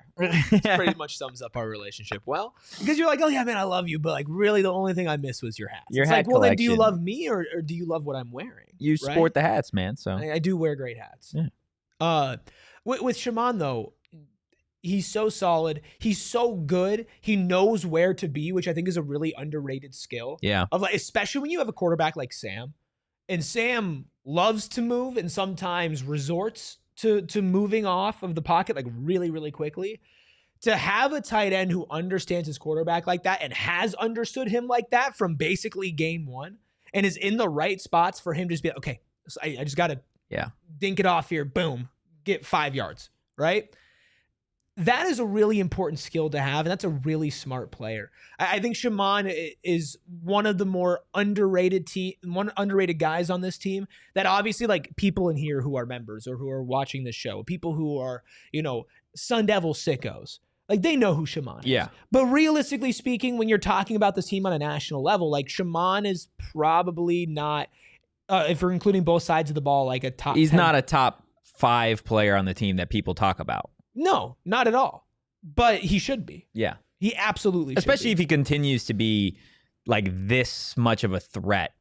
Pretty much sums up our relationship well, because you're like, oh yeah, man, I love you, but like really, the only thing I miss was your hats. Your it's hat like, well, then do you collection. love me or do you love what I'm wearing? You right? sport the hats, man. So I do wear great hats. Yeah. With Shimon though, he's so solid. He's so good. He knows where to be, which I think is a really underrated skill. Yeah. Of like, especially when you have a quarterback like Sam, and Sam loves to move and sometimes resorts to moving off of the pocket like really, really quickly. To have a tight end who understands his quarterback like that and has understood him like that from basically game one and is in the right spots for him to just be like, okay, I just got to dink it off here. Boom, get 5 yards, right? That is a really important skill to have, and that's a really smart player. I think Shimon is one of the more underrated guys on this team that obviously like people in here who are members or who are watching this show, people who are, Sun Devil sickos, like they know who Shimon is. Yeah. But realistically speaking, when you're talking about this team on a national level, like Shimon is probably not, if we're including both sides of the ball, like a top 10. He's not a top 5 player on the team that people talk about. No, not at all. But he should be. Yeah. He absolutely should Especially if he continues to be like this much of a threat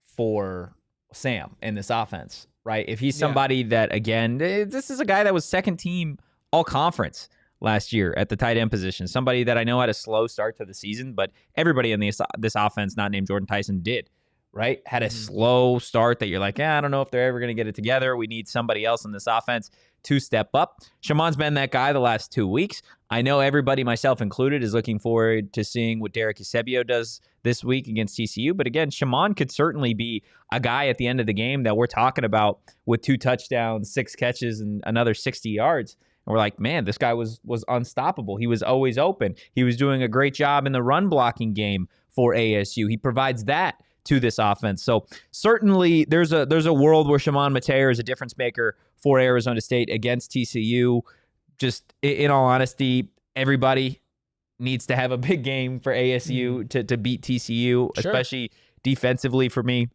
for Sam in this offense, right? If he's somebody that, again, this is a guy that was second team all conference last year at the tight end position. Somebody that I know had a slow start to the season, but everybody in this offense not named Jordyn Tyson did, right? Had a slow start that you're like, I don't know if they're ever going to get it together. We need somebody else in this offense. to step up. Shamon's been that guy the last 2 weeks. I know everybody, myself included, is looking forward to seeing what Derek Eusebio does this week against TCU. But again, Shamon could certainly be a guy at the end of the game that we're talking about with 2 touchdowns, 6 catches, and another 60 yards. And we're like, man, this guy was unstoppable. He was always open. He was doing a great job in the run blocking game for ASU. He provides that to this offense. So certainly there's a world where Shamon Mateer is a difference maker for Arizona State against TCU. Just in all honesty, everybody needs to have a big game for ASU to beat TCU, especially defensively for me.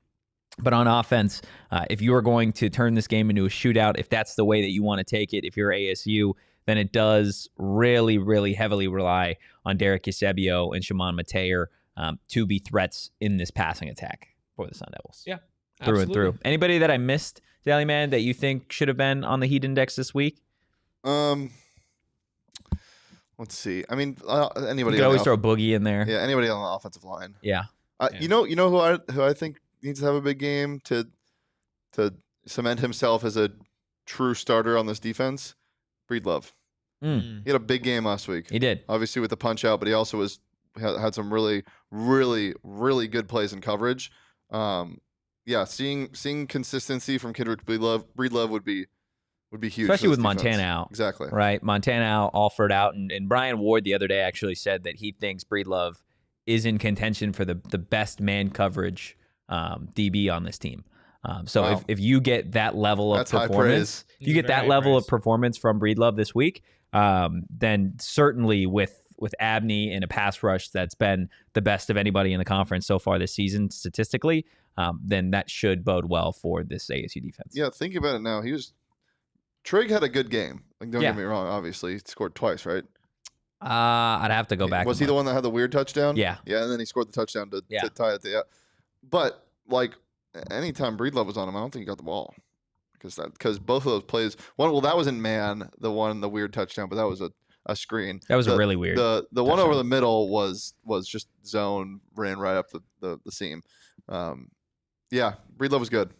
But on offense, if you are going to turn this game into a shootout, if that's the way that you want to take it, if you're ASU, then it does really, really heavily rely on Derek Eusebio and Shamon Mateer to be threats in this passing attack for the Sun Devils. Yeah, through absolutely. and through. Anybody that I missed, Daily Man, that you think should have been on the heat index this week? Let's see. I mean, anybody. You could always throw Boogie in there. Yeah, anybody on the offensive line. Yeah. You know who I think needs to have a big game to cement himself as a true starter on this defense? Breedlove. He had a big game last week. He did. Obviously with the punch out, but he also had some really, really, really good plays in coverage. Seeing consistency from Kendrick Breedlove would be huge. Especially with Montana out. Exactly. Right. Montana out, Alford out. And Brian Ward the other day actually said that he thinks Breedlove is in contention for the best man coverage DB on this team. So Wow. if you get that level of That's high performance, praise. if you get that level of performance from Breedlove this week, then certainly with Abney in a pass rush that's been the best of anybody in the conference so far this season statistically, then that should bode well for this ASU defense. Yeah, think about it now. Trig had a good game. Like, don't get me wrong. Obviously, he scored twice, right? I'd have to go back. Was he the one that had the weird touchdown? Yeah. Yeah, and then he scored the touchdown to tie it. But like anytime Breedlove was on him, I don't think he got the ball because both of those plays. That was in man. The weird touchdown, but that was a screen. That was really weird. The one over the middle was just zone, ran right up the seam. Breedlove was good.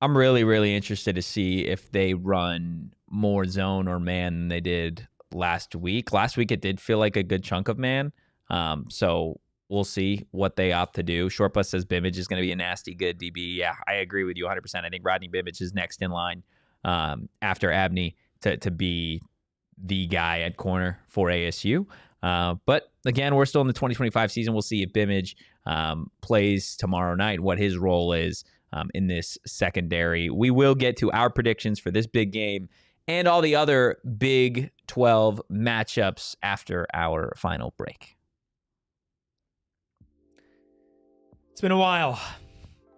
I'm really, really interested to see if they run more zone or man than they did last week. Last week, it did feel like a good chunk of man. So we'll see what they opt to do. Short Bus says Bimage is going to be a nasty good DB. Yeah, I agree with you 100%. I think Rodney Bimage is next in line after Abney to be the guy at corner for ASU. But again, we're still in the 2025 season. We'll see if Bimage plays tomorrow night, what his role is in this secondary. We will get to our predictions for this big game and all the other Big 12 matchups after our final break. It's been a while,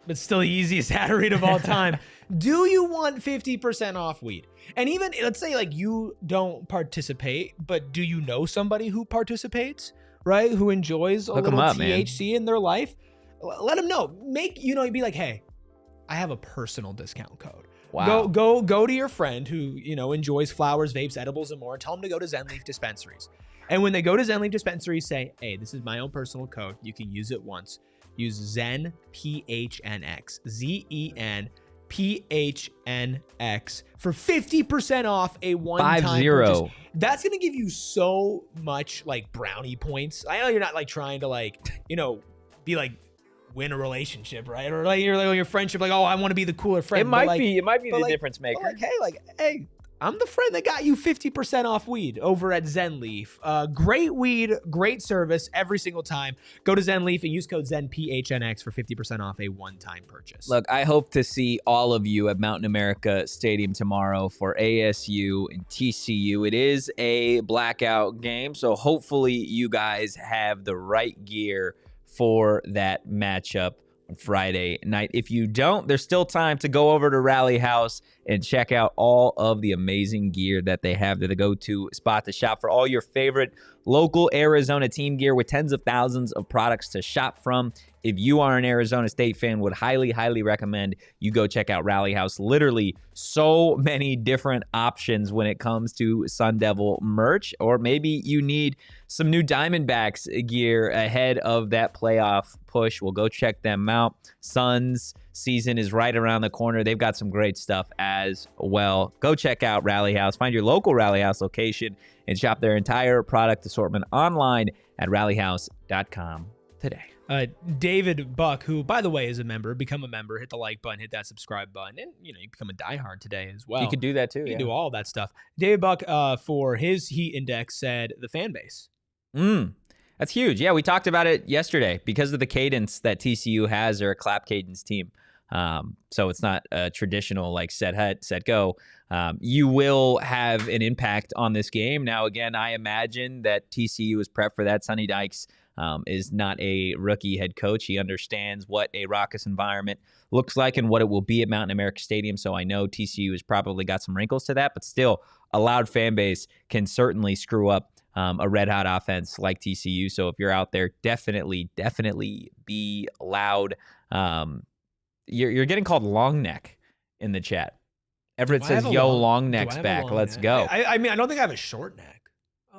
but still the easiest ad read of all time. Do you want 50% off weed? And even, let's say like you don't participate, but do you know somebody who participates, right? Who enjoys a Look little 'em up, THC in their life? Let them know. You'd be like, hey, I have a personal discount code. Wow. Go to your friend who, enjoys flowers, vapes, edibles, and more, and tell them to go to Zen Leaf Dispensaries. And when they go to Zen Leaf Dispensaries, say, hey, this is my own personal code. You can use it once. Use Zen PHNX, ZEN PHNX for 50% off a one-time purchase. That's going to give you so much like brownie points. I know you're not like trying to be like win a relationship, right? Or like you're like on your friendship, like, oh, I want to be the cooler friend. It might be the difference maker. Hey, I'm the friend that got you 50% off weed over at Zen Leaf. Great weed, great service every single time. Go to Zen Leaf and use code ZENPHNX for 50% off a one-time purchase. Look, I hope to see all of you at Mountain America Stadium tomorrow for ASU and TCU. It is a blackout game, so hopefully you guys have the right gear for that matchup on Friday night. If you don't, there's still time to go over to Rally House and check out all of the amazing gear that they have. They're the go-to spot to shop for all your favorite local Arizona team gear with tens of thousands of products to shop from. If you are an Arizona State fan, would highly, highly recommend you go check out Rally House. Literally so many different options when it comes to Sun Devil merch, or maybe you need some new Diamondbacks gear ahead of that playoff push. Well, go check them out. Suns, season is right around the corner. They've got some great stuff as well. Go check out Rally House. Find your local Rally House location and shop their entire product assortment online at rallyhouse.com today. David Buck, who, by the way, is a member, become a member, hit the like button, hit that subscribe button, and, you become a diehard today as well. You could do that too. You can do all that stuff. David Buck, for his heat index, said the fan base. That's huge. Yeah, we talked about it yesterday. Because of the cadence that TCU has, they're a clap cadence team. So it's not a traditional like set hut, set go. You will have an impact on this game. Now, again, I imagine that TCU is prepped for that. Sonny Dykes is not a rookie head coach. He understands what a raucous environment looks like and what it will be at Mountain America Stadium. So I know TCU has probably got some wrinkles to that, but still, a loud fan base can certainly screw up a red-hot offense like TCU. So if you're out there, definitely be loud. You're getting called long neck in the chat. Everett says, yo, long neck's back. Let's go. I mean, I don't think I have a short neck.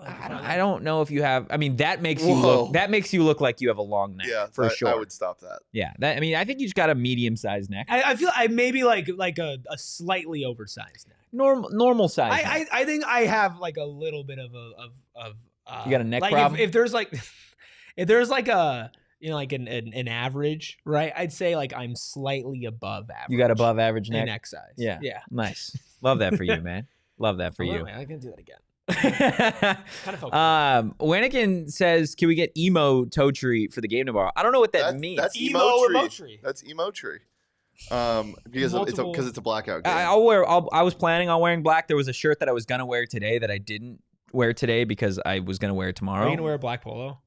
I don't know if you have. I mean, that makes you look like you have a long neck. Yeah, for sure. I would stop that. Yeah, I think you just got a medium-sized neck. I feel I maybe like a slightly oversized neck. Normal size. I think I have like a little bit of you got a neck like problem. If there's like a like an average, right? I'd say like I'm slightly above average. You got above average in neck. neck size. Yeah. Yeah. Nice. Love that for you, man. Love that for you. I can do that again. Kind of felt Wanigan says, can we get emo Totri for the game tomorrow? I don't know what that means. That's emo tree. That's emo tree. Because it's a blackout game. I was planning on wearing black. There was a shirt that I was gonna wear today that I didn't wear today because I was gonna wear it tomorrow. Are you gonna wear a black polo?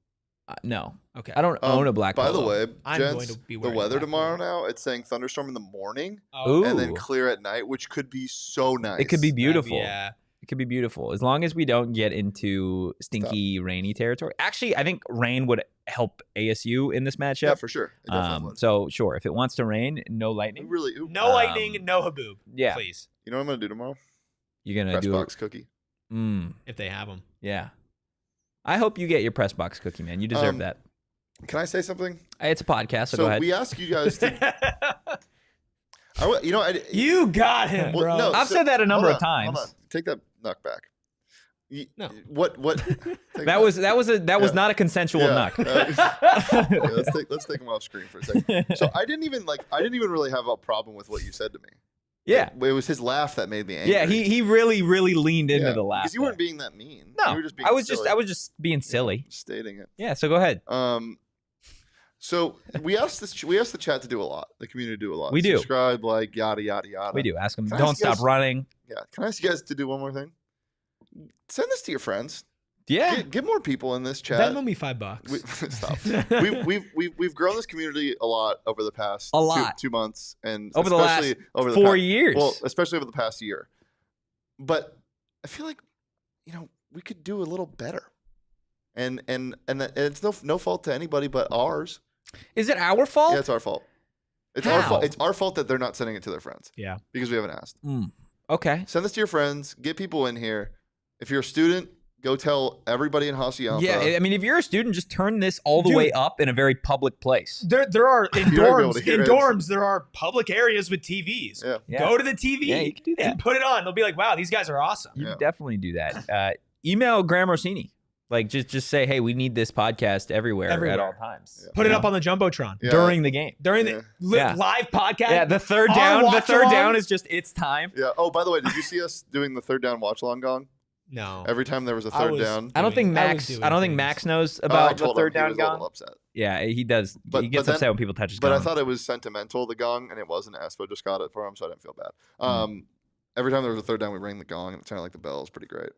No. Okay. I don't own a black polo. By the way, I'm gents, going to be the wearing weather black tomorrow polo. now, it's saying thunderstorm in the morning Oh. and then clear at night, which could be so nice. It could be beautiful. Yeah. It could be beautiful as long as we don't get into stinky, rainy territory. Actually, I think rain would help ASU in this matchup. Yeah, for sure. It definitely would. So sure, if it wants to rain, no lightning. No lightning, no haboob. Yeah. Please. You know what I'm gonna do tomorrow? You're gonna Press do box cookie. If they have them. Yeah. I hope you get your press box cookie, man. You deserve that. Can I say something? It's a podcast, so go ahead. We ask you guys to. You got him, bro. No, I've said that a number of times. Hold on. Take that knock back. No. What? That was not a consensual knock. Let's take him off screen for a second. So I didn't even really have a problem with what you said to me. Yeah. It was his laugh that made me angry. Yeah, he really leaned into the laugh. Because you weren't being that mean. No, you were just being I was just being silly. Stating it. Yeah, so go ahead. So we asked the chat to do a lot, the community to do a lot. We do. Subscribe, like, yada, yada, yada. We do. Ask them, Can I don't ask you stop guys- running. Yeah. Can I ask you guys to do one more thing? Send this to your friends. Yeah. Get more people in this chat. Venmo me $5. Stop. We've grown this community a lot over the past 2 months, and over the last 4 years. Well, especially over the past year. But I feel like we could do a little better, and it's no fault to anybody but ours. Is it our fault? Yeah, it's our fault. It's How? our fault. It's our fault that they're not sending it to their friends. Yeah, because we haven't asked. Okay. Send this to your friends. Get people in here. If you're a student, go tell everybody in Hacienda. Yeah, I mean, if you're a student, just turn this all the way up in a very public place. There are in dorms. In dorms, there are public areas with TVs. Yeah. Go to the TV. Yeah, you can do that. And put it on. They'll be like, "Wow, these guys are awesome." You can definitely do that. Email Graham Rossini. Like, just say, hey, we need this podcast everywhere. At all times. Put it up on the Jumbotron during the game. During the live podcast. Yeah, the third down. The third down is just it's time. Yeah. Oh, by the way, did you see us doing the third down watch along gong? No. Every time there was a third down. I don't think Max knows about the third down gong. He was a little upset. Yeah, he does. He gets upset when people touch his gong. But I thought it was sentimental, the gong, and it wasn't. Espo just got it for him, so I didn't feel bad. Every time there was a third down, we rang the gong, and it sounded like the bell. It was pretty great.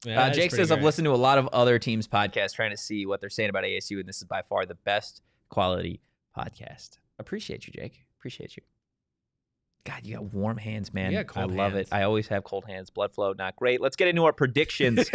Yeah, Jake says, I've listened to a lot of other teams' podcasts trying to see what they're saying about ASU, and this is by far the best quality podcast. Appreciate you, Jake. Appreciate you. God, you got warm hands, man. You got cold I love hands. it. I always have cold hands. Blood flow, not great. Let's get into our predictions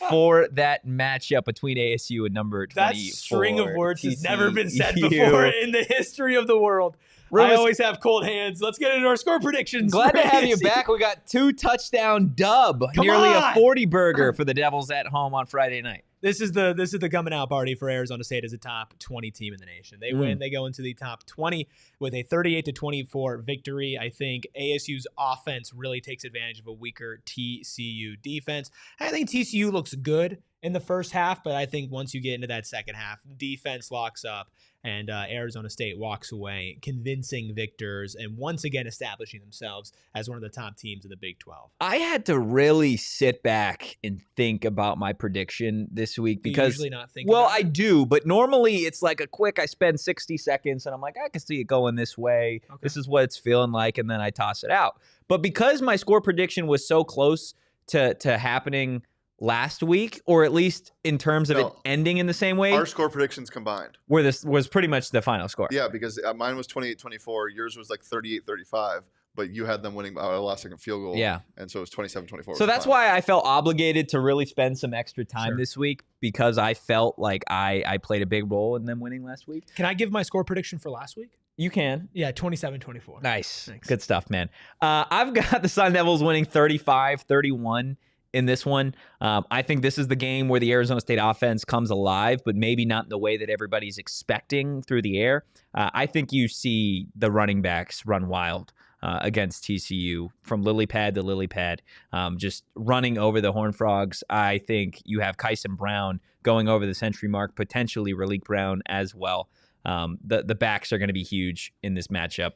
for that matchup between ASU and number 20. That string of words has never been said TCU. before in the history of the world. I always have cold hands. Let's get into our score predictions. Glad to have you back. We got 2 touchdown dub. Nearly a 40 burger for the Devils at home on Friday night. This is the coming out party for Arizona State as a top 20 team in the nation. They win. They go into the top 20 with a 38-24 victory. I think ASU's offense really takes advantage of a weaker TCU defense. I think TCU looks good in the first half, but I think once you get into that second half, defense locks up and Arizona State walks away convincing victors and once again establishing themselves as one of the top teams in the Big 12. I had to really sit back and think about my prediction this week because usually not think well, about I it? do, but normally it's like a quick, I spend 60 seconds and I'm like, I can see it going this way. Okay. This is what it's feeling like. And then I toss it out. But because my score prediction was so close to happening last week, or at least in terms of it ending in the same way, Our score predictions combined. where this was pretty much the final score. Yeah, because mine was 28-24. Yours was like 38-35. But you had them winning by a last-second field goal. Yeah. And so it was 27-24. So that's why I felt obligated to really spend some extra time this week, because I felt like I played a big role in them winning last week. Can I give my score prediction for last week? You can. Yeah, 27-24. Nice. Thanks. Good stuff, man. I've got the Sun Devils winning 35-31 in this one. I think this is the game where the Arizona State offense comes alive, but maybe not in the way that everybody's expecting through the air. I think you see the running backs run wild against TCU from lily pad to lily pad, just running over the Horned Frogs. I think you have Kyson Brown going over the century mark, potentially Raleek Brown as well. The backs are going to be huge in this matchup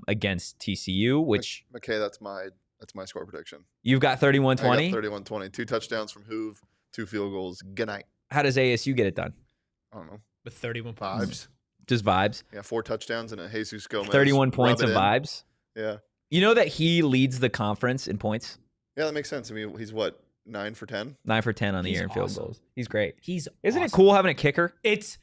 against TCU, which McKay, that's my score prediction. you've got 31-20. I got 31-20. 2 touchdowns from Hoover, 2 field goals. Good night. How does ASU get it done? I don't know. With 31 points. Vibes. Just vibes. Yeah, 4 touchdowns and a Jesus Gomez. 31 points Rub of it in. vibes. Yeah. You know that he leads the conference in points? Yeah, that makes sense. I mean, he's what, 9 for 10? 9 for 10 on the He's year in field awesome. goals. He's great. He's Isn't it awesome. cool having a kicker? It's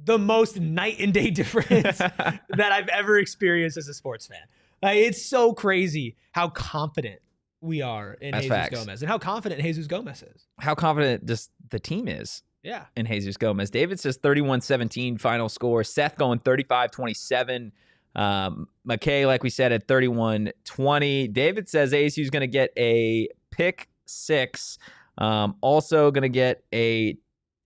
the most night and day difference that I've ever experienced as a sports fan. It's so crazy how confident we are in That's Jesus facts. Gomez and how confident Jesus Gomez is. How confident just the team is Yeah. in Jesus Gomez. David says 31-17 final score. Seth going 35-27. McKay, like we said, at 31-20. David says ASU is going to get a pick 6. Also going to get a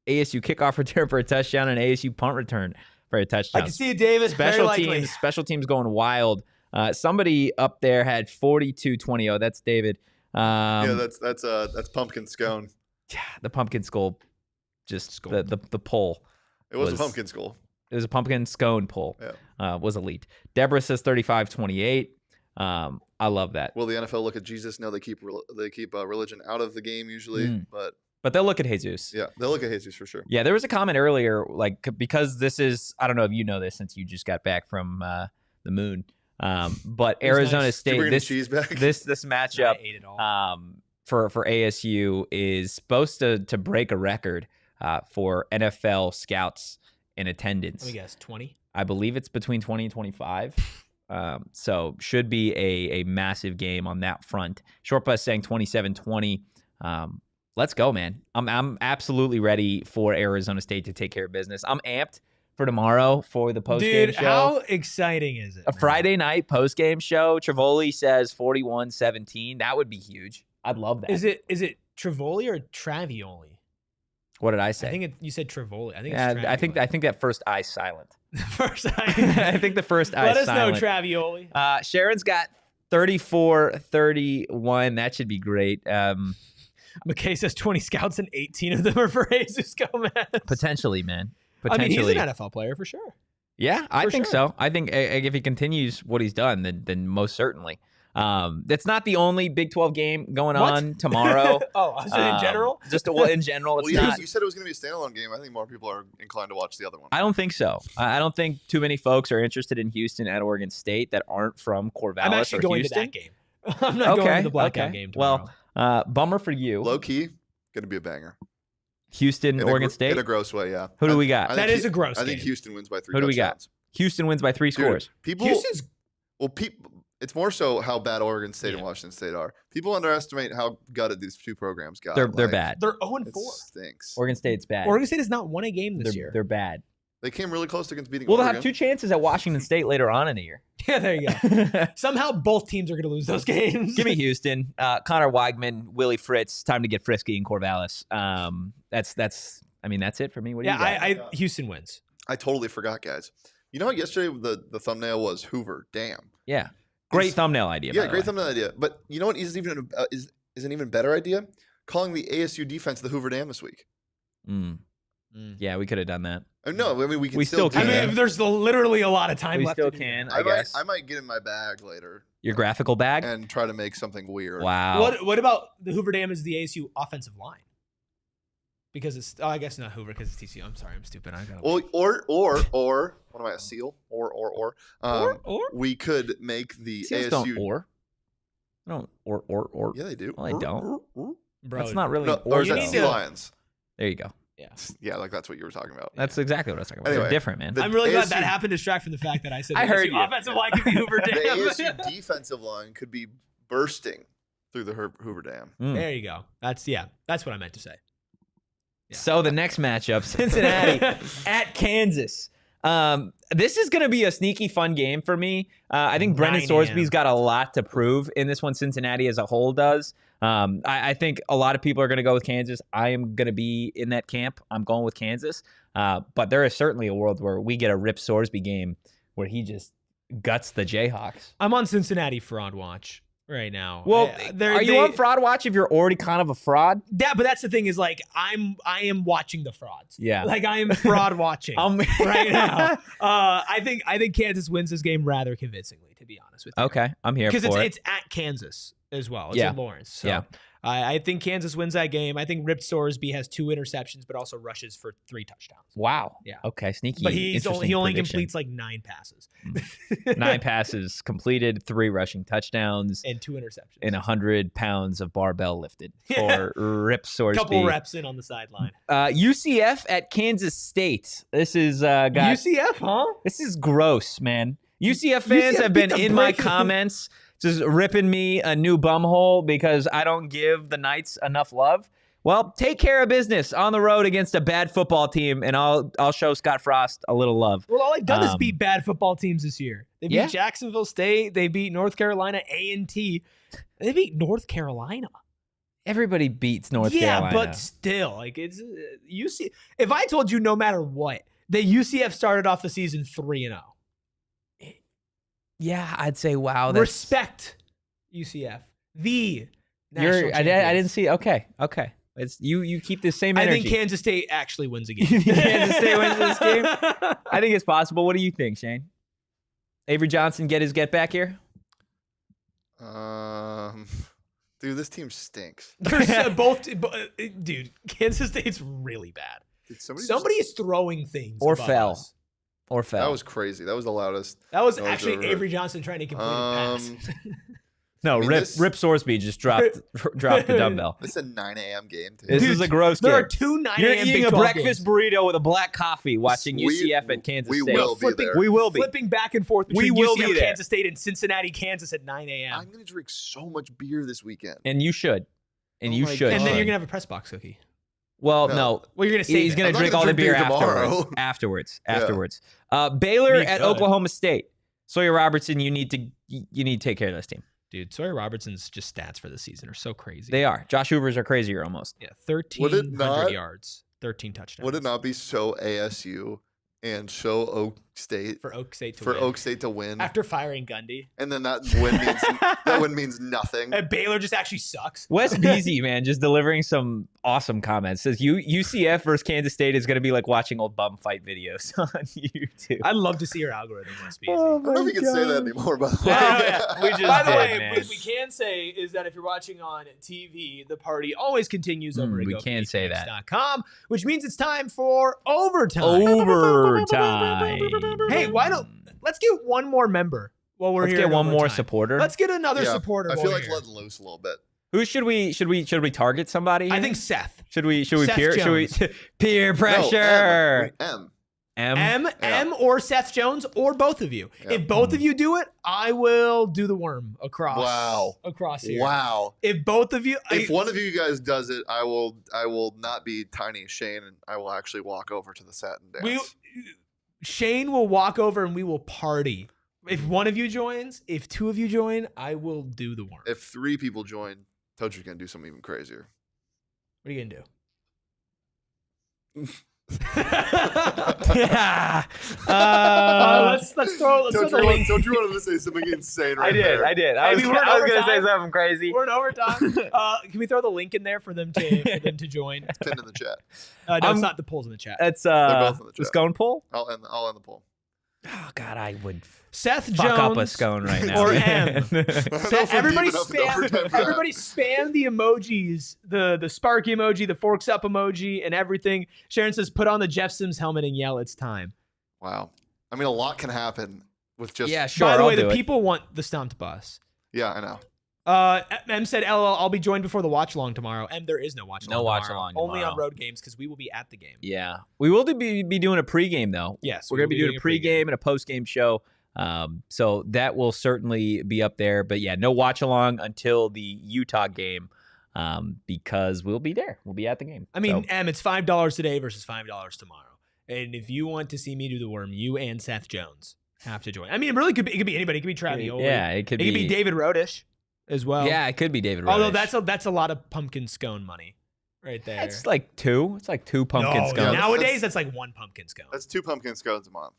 ASU kickoff return for a touchdown and ASU punt return for a touchdown. I can see it, David. Special teams going wild. Somebody up there had 42-20. Oh, that's David. Yeah, that's pumpkin scone. Yeah, the pumpkin skull, just the pull. It was a was- pumpkin skull. It was a pumpkin scone pull. Yeah. Was elite. Deborah says 35-28. I love that. Will the NFL look at Jesus? No, they keep religion out of the game usually, But they'll look at Jesus. yeah, they'll look at Jesus for sure. Yeah, there was a comment earlier, like, because this is, I don't know if you know this since you just got back from the moon, but Arizona nice. Did you State, bring the cheese back? this matchup I ate it all. for ASU is supposed to break a record for NFL scouts in attendance. Let me guess, 20? I believe it's between 20 and 25. So should be a massive game on that front. Short Bus saying 27-20. Let's go, man. I'm absolutely ready for Arizona State to take care of business. I'm amped for tomorrow for the post-game Dude, show. how exciting is it? A man? Friday night post-game show. Trivoli says 41-17. That would be huge. I'd love that. Is it Trivoli or Travioli? What did I say? I think you said Trivoli. I think yeah, it's I Travioli. think that first I's silent. First I think the first I's Let us silent. know, Travioli. Sharon's got 34-31. That should be great. McKay says 20 scouts and 18 of them are for Jesus Gomez. Potentially, man. I mean, Potentially. he's an NFL player for sure. Yeah, I For think sure. so. I think if he continues what he's done, then most certainly. That's not the only Big 12 game going What? on tomorrow. Oh, I said in general? Just in general, it's Well, not. you said it was going to be a standalone game. I think more people are inclined to watch the other one. I don't think so. I don't think too many folks are interested in Houston at Oregon State that aren't from Corvallis I'm actually or going Houston. to that game. I'm not going to the blackout okay. game tomorrow. Well, bummer for you. Low key, going to be a banger. Houston, In Oregon a State. gross way, yeah. Who do we got? I think That is a gross I think game. Houston wins by 3 Who do we got? touchdowns. Houston wins by 3 Dude, scores. People, Houston's it's more so how bad Oregon State and Yeah. Washington State are. People underestimate how gutted these 2 programs got. They're Like, bad. they're 0-4. It stinks. Oregon State's bad. Oregon State has not won a game this year. They're bad. They came really close against beating Well, they'll Oregon. have 2 chances at Washington State later on in the year. Yeah, there you go. Somehow both teams are going to lose those games. Give me Houston. Connor Weigman, Willie Fritz. Time to get frisky in Corvallis. That's I mean, that's it for me. What do you got? I Houston wins. I totally forgot, guys. You know what? Yesterday the thumbnail was Hoover. Damn. Yeah. Great thumbnail idea. Yeah, by the great way. thumbnail idea. But you know what is an even better idea? Calling the ASU defense the Hoover Dam this week. Yeah, we could have done that. No, I mean we can We still still do can. that. I mean, there's literally a lot of time We left. still to do can, that. I guess. I might get in my bag later Your graphical bag? and try to make something weird. Wow. What about the Hoover Dam is the ASU offensive line? Because it's I guess not Hoover because it's TCU. I'm sorry, I'm stupid. I got Or what am I, a seal? Or we could make the Seals ASU. don't or. No, or. Yeah, they do. Well, they don't. Bro, That's not really No, an or or. is you that need sea to- lions? There you go. Yeah, like that's what you were talking about. That's exactly what I was talking about. Anyway, They're different, man. the I'm really glad ASU that happened to distract from the fact that I said I the heard ASU you. offensive line could be Hoover The Dam. ASU defensive line could be bursting through the Hoover Dam. There you go. That's what I meant to say. Yeah. So the next matchup, Cincinnati at Kansas. This is going to be a sneaky fun game for me. I think Brendan 9 Sorsby's a.m. got a lot to prove in this one. Cincinnati as a whole does. I think a lot of people are going to go with Kansas. I am going to be in that camp. I'm going with Kansas. But there is certainly a world where we get a Rip Sorsby game where he just guts the Jayhawks. I'm on Cincinnati fraud watch right now. Well, are you on fraud watch if you're already kind of a fraud? But that's the thing is like I am watching the frauds. Yeah. Like I am fraud watching right now. I think Kansas wins this game rather convincingly, to be honest with you. Okay, I'm here for Because it. it's at Kansas as well. It's Yeah. in Lawrence. So Yeah. I think Kansas wins that game. I think Rip Sorsby has 2 interceptions, but also rushes for 3 touchdowns. Wow. Yeah. Okay, sneaky. But he interesting only prediction. completes like 9 passes 9 passes completed, 3 rushing touchdowns, and 2 interceptions. and 100 pounds of barbell lifted Yeah. for Rip Sorsby. Couple reps in on the sideline. UCF at Kansas State. This is UCF, huh? This is gross, man. UCF fans UCF have been beat the in my brakes- comments just ripping me a new bumhole because I don't give the Knights enough love. Well, take care of business on the road against a bad football team, and I'll show Scott Frost a little love. Well, all they've done is beat bad football teams this year. They beat Yeah. Jacksonville State. They beat North Carolina A&T. They beat North Carolina. Everybody beats North yeah, Carolina. but still, like it's UC. If I told you no matter what that UCF started off the season 3-0, yeah, I'd say wow. That's, respect UCF. The national I champions. didn't see. Okay. It's you keep the same I energy. think Kansas State actually wins a game. Kansas State wins this game? I think it's possible. What do you think, Shane? Avery Johnson get his get back here? Dude, this team stinks. They're dude. Kansas State's really bad. Did Somebody is throwing things Or above fell. us. Or fell? That was crazy. That was the loudest. That was That was actually over. Avery Johnson trying to complete a pass. no. I mean, Rip this- Sorsby just dropped the dumbbell. It's a 9 a.m. game too. This Dude, is a gross There game. are 2 9 You're a.m. eating Big a 12 breakfast games. burrito with a black coffee, watching We- UCF at Kansas we State. will be Flipping- there. We will be. Flipping back and forth We between will UCF, be there. Kansas State, and Cincinnati, Kansas at 9 a.m. I'm gonna drink so much beer this weekend. And you should. And Oh you my should. And then God. you're gonna have a press box cookie. Well, No. no. Well, you're gonna say He's going I'm to not drink gonna all the drink beer beer tomorrow. afterwards. Yeah. Afterwards. Baylor Me at good. Oklahoma State. Sawyer Robertson, you need to take care of this team. Dude, Sawyer Robertson's just stats for the season are so crazy. They are. Josh Hoover's are crazier almost. Yeah, Would it 1,300 not- yards, 13 touchdowns. Would it not be so ASU and so Oak State for Oak State to for win? Oak State to win, After firing Gundy. and then that win means nothing. And Baylor just actually sucks. Wes Beasy, man, just delivering some awesome comments. Says UCF versus Kansas State is going to be like watching old bum fight videos on YouTube. I'd love to see your algorithm, Wes Beasy. I don't know if you can say that anymore, by the way. Yeah. We just By the did, way, man. what we can say is that if you're watching on TV, the party always continues over at we can say that. GoPHNX.com, which means it's time for overtime. Overtime. Hey, let's get one more member while we're Let's here. get at one more overtime. supporter. Let's get another Yeah, supporter. I while feel we're like here. letting loose a little bit. Who should we target somebody? I here? think Seth. should we Seth peer No, pressure? M. M or Seth Jones or both of you. Yeah. If both of you do it, I will do the worm across. Wow. Across here. Wow. If both of you, If one of you guys does it, I will not be Tiny Shane, and I will actually walk over to the set and dance. Shane will walk over and we will party. If one of you joins, if 2 of you join, I will do the worm. If 3 people join, Totri's gonna do something even crazier. What are you gonna do? Yeah. Let's throw the link. Don't you want to say something insane right there? I did. I was we're going to say overtime. something crazy. We're in overtime. Can we throw the link in there for them to join? Pinned in the chat. No, it's not the polls in the chat. That's They're both in the the chat. scone poll. I'll end the poll. Oh God, I would Seth fuck Jones up a scone right now. or M. Everybody Everybody spam the emojis, the spark emoji, the forks up emoji, and everything. Sharon says, "Put on the Jeff Sims helmet and yell, it's time." Wow. I mean, a lot can happen with just. Yeah, sure. By the I'll way, do the it. people want the stomped bus. Yeah, I know. M said, "LOL, I'll be joined before the watch along tomorrow." M, there is no watch along. No watch along Only on tomorrow. road games because we will be at the game. Yeah, we will be doing a pregame though. Yes, we're gonna be doing a pregame and a postgame show. So that will certainly be up there. But yeah, no watch along until the Utah game, because we'll be there. We'll be at the game. I mean, So- M, it's $5 today versus $5 tomorrow. And if you want to see me do the worm, you and Seth Jones have to join. I mean, it really could be anybody. It could be Travioli. yeah, it could It could be David Rodish as well. Yeah, it could be David. Although Rodish. that's a lot of pumpkin scone money right there. That's like two. It's like two pumpkin No, scones. Yeah, nowadays that's like one pumpkin scone. That's 2 pumpkin scones a month.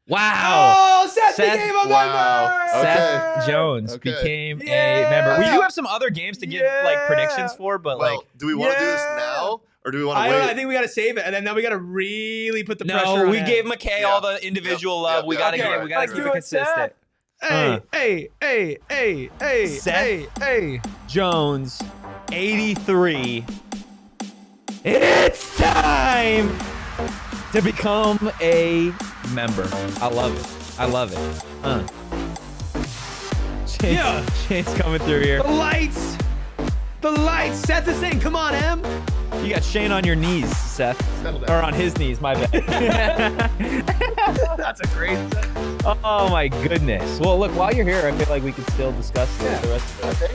Wow. Oh, Seth Seth- became a member. wow. Seth Okay. Jones Okay. became Yeah. a member. We do have some other games to give like predictions for, but Well, do we want to do this Yeah. now, or do we want to I wait? don't know. I think we got to save it, and then now we got to really put the pressure on no, we him. gave McKay all the individual love. We gotta okay, we gotta let's keep do it it, consistent. Hey, Seth hey. Jones, 83. It's time to become a member. I love it. I love it. Shane's, Yeah. Shane's coming through here. The lights. Seth is saying, come on, M. You got Shane on your knees, Seth. Settle down. Or on his knees, my bad. That's a great sentence. Oh my goodness. Well, look, while you're here, I feel like we could still discuss the rest of it.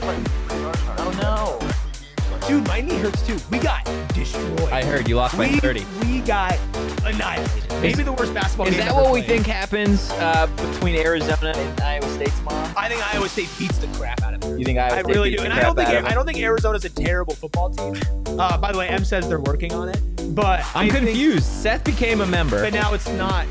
Oh no. Dude, my knee hurts too. We got destroyed. I heard you lost by 30. We got annihilated. Maybe the worst basketball Is game that ever what we played. think happens between Arizona and Iowa State tomorrow? I think Iowa State beats the crap out of them. You think Iowa I State really beats do. the And I crap don't think Arizona's a terrible football team. By the way, M says they're working on it. But I'm I think- confused. Seth became a member. But now it's not.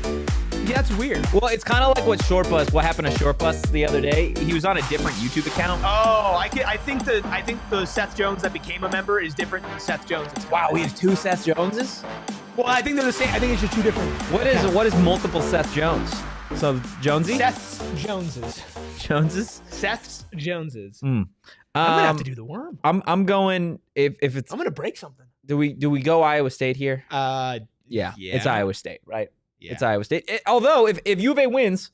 Yeah, that's weird. Well, it's kind of like what happened to Short Bus the other day. He was on a different YouTube account. Oh, I think the Seth Jones that became a member is different than Seth Jones. That's Wow, we have two Seth Joneses? Well, I think they're the same. I think it's just two different. What is multiple Seth Jones? So Jonesy? Seth's Joneses. Joneses? Seth's Joneses. Mm. I'm gonna have to do the worm. I'm going if it's I'm gonna break something. do we go Iowa State here? Yeah. It's Iowa State, right? Yeah. It's Iowa State. Although if U of A wins,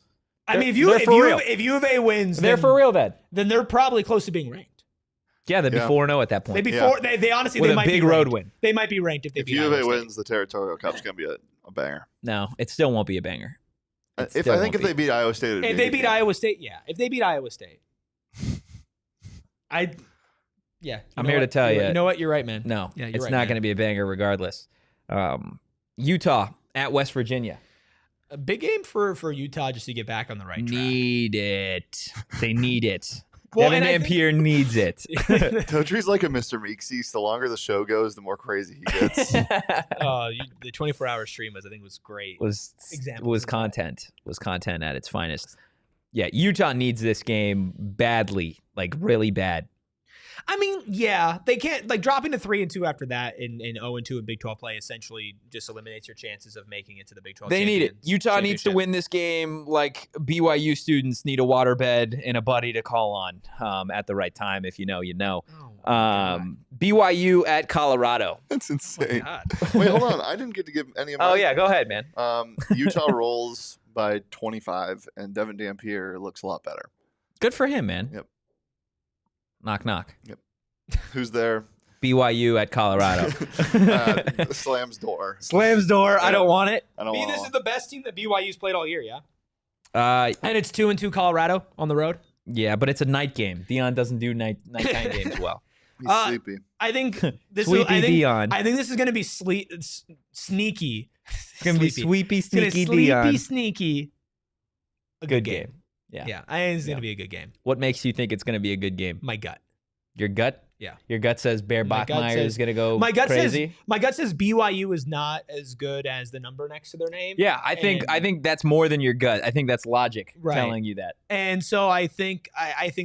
I mean, if they're for real. U of A wins, they're then, for real then. then they're probably close to being ranked. Yeah, they'd be Yeah. 4-0 at that point. They'd be Yeah. they honestly With they a might big be road ranked. win. They might be ranked if they If beat U of Iowa A State. wins, the Territorial Cup's gonna be a banger. No, it still won't be a banger. It If still I think won't if they beat Iowa State, it'd If be a they good beat game. Iowa State, yeah. If they beat Iowa State, yeah. I'm here to tell you. You know what? You're right, man. No, Yeah, you're it's right, not man. going to be a banger regardless. Utah at West Virginia. A big game for Utah just to get back on the right track. Need it. They need it. Well, Devin and I Van think- Peer needs it. Totri's like a Mr. Meeksy. The longer the show goes, the more crazy he gets. The 24-hour stream I think was great. was Examples of that. content at its finest. Yeah, Utah needs this game badly, like really bad. I mean, yeah, they can't like dropping to 3-2 after that in 0-2 in Big 12 play essentially just eliminates your chances of making it to the Big 12. They need it. champions- Utah needs to championship. win this game like BYU students need a waterbed and a buddy to call on at the right time. If you know, you know. Oh, my God. BYU at Colorado. That's Oh, insane. God. Wait, hold on. I didn't get to give any of mine. Oh yeah, go ahead, man. Utah rolls by 25, and Devin Dampier looks a lot better. Good for him, man. Yep. Knock knock. Who's there? BYU at Colorado. Slams door. Slams door. I don't want it. I don't This want is the best team that BYU's played all year, yeah? Uh, And it's 2-2 Colorado on the road. yeah, but it's a night game. Dion doesn't do nighttime games well. He's sleepy. I think this Sweepy I think, Dion. I think this is going to be sneaky. It's gonna be Sleepy. sweepy, It's gonna be sneaky sleepy, Dion. sneaky. A Good game. Yeah. Yeah, I think it's going Yeah. to be a good game. What makes you think it's gonna be a good game? My gut. Your gut? Yeah. Your gut says Bear My gut Bachmeier says- is going to go My gut crazy? says BYU is not as good as the number next to their name. Yeah, I think that's more than your gut. I think that's logic telling you that. And so I think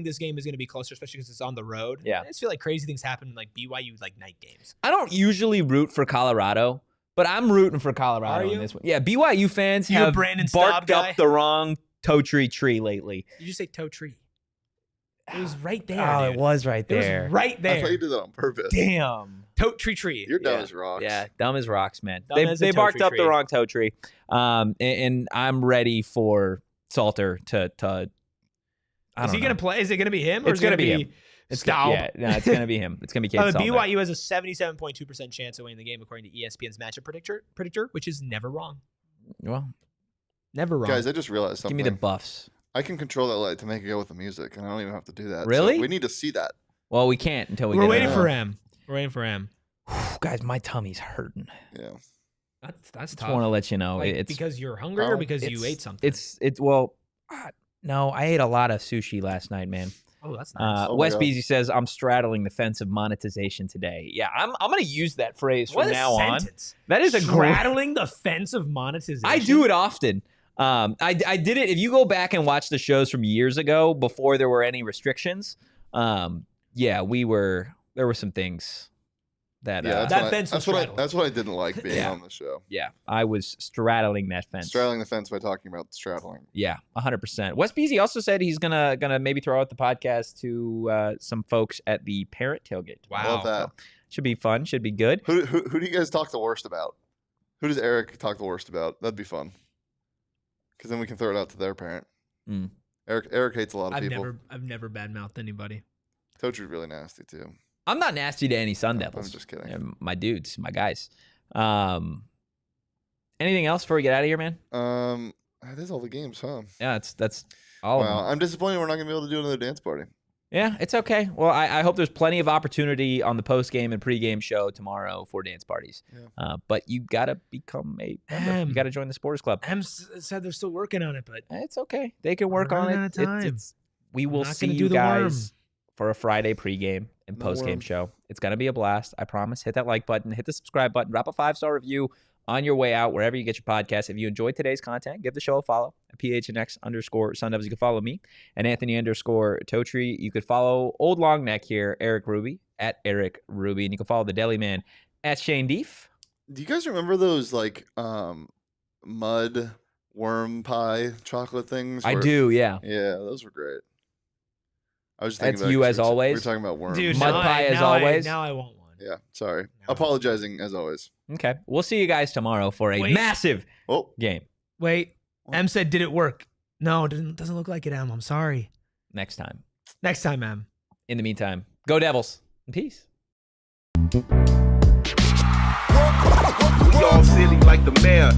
this game is going to be closer, especially because it's on the road. Yeah. I just feel like crazy things happen in like BYU like night games. I don't usually root for Colorado, but I'm rooting for Colorado Are in you? this one. Yeah, BYU fans You a have Brandon Staub barked guy? up the wrong Totri tree lately. You just say Totri. It was right there. Oh, dude. it was right It was there. right I thought you there. did that on purpose. Damn. Tree. You're dumb as rocks. Yeah, dumb as rocks, man. Dumb as a They barked Totri up the tree. wrong Totri. And I'm ready for Salter to Is he going to play? Is it going to be him? Or It's is it gonna going to be be him. It's Staub? it's going to be him. It's going to be Cade Salter. BYU has a 77.2% chance of winning the game according to ESPN's matchup predictor, which is never wrong. Well, Never wrong. Guys, I just realized something. give me the buffs. I can control that light to make it go with the music, and I don't even have to do that. Really? So we need to see that. Well, we can't until we We're get waiting it. for him. We're waiting for him. Guys, my tummy's hurting. Yeah. That's Just tough. want to let you know. Like, it's because you're hungry or because you it's- ate something? No, I ate a lot of sushi last night, man. Oh, that's nice. Oh my Wes God. Beasy says I'm straddling the fence of monetization today. Yeah, I'm going to use that phrase What from a now on. sentence. That is a great. Straddling the fence of monetization. I do it often. I did it. If you go back and watch the shows from years ago before there were any restrictions, there were some things that Yeah, That fence was straddled. that's what I didn't like being Yeah. on the show. I was straddling that fence. Straddling the fence by talking about straddling. Yeah, 100%. Wes Beasy also said he's gonna maybe throw out the podcast to some folks at the Parent Tailgate. Love that. Should be fun. Should be good. Who do you guys talk the worst about? Who does Erik talk the worst about? That'd be fun. Because then we can throw it out to their parent. Mm. Erik hates a lot of people. I've never badmouthed anybody. Totri's really nasty too. I'm not nasty to any Sun I'm Devils. just kidding. Yeah, my dudes, my guys. Anything else before we get out of here, man? That is all the games, huh? Yeah, that's all of Wow, them. I'm disappointed we're not gonna be able to do another dance party. Yeah, it's okay. Well, I hope there's plenty of opportunity on the post-game and pre-game show tomorrow for dance parties. Yeah. But you got to become a member. You got to join the Supporters Club. Em said they're still working on it, but It's okay. They can work on running it. out of time. We will not see gonna you do the guys for a Friday pregame and No postgame worm. show. It's going to be a blast. I promise. Hit that like button. Hit the subscribe button. Drop a 5-star review on your way out, wherever you get your podcast. If you enjoyed today's content, give the show a follow at PHNX _Sun Devils. You can follow me and Anthony _Totri. You could follow Old Long Neck here, Erik Ruby at Erik Ruby. And you can follow the Deli Man at Shane Deef. Do you guys remember those like mud worm pie chocolate things? I where- do, yeah. Yeah, those were great. I was just That's thinking about it you 'cause as we were always? talking about worms. dude, Mud now pie as now always? now I want one. Yeah, sorry. No. Apologizing as always. Okay. We'll see you guys tomorrow for a Wait. massive Oh, game Wait, What? Em said, did it work? No, it doesn't look like it, Em. I'm sorry. next time. Next time, Em. In the meantime, go Devils. And peace. We all silly like the mayor.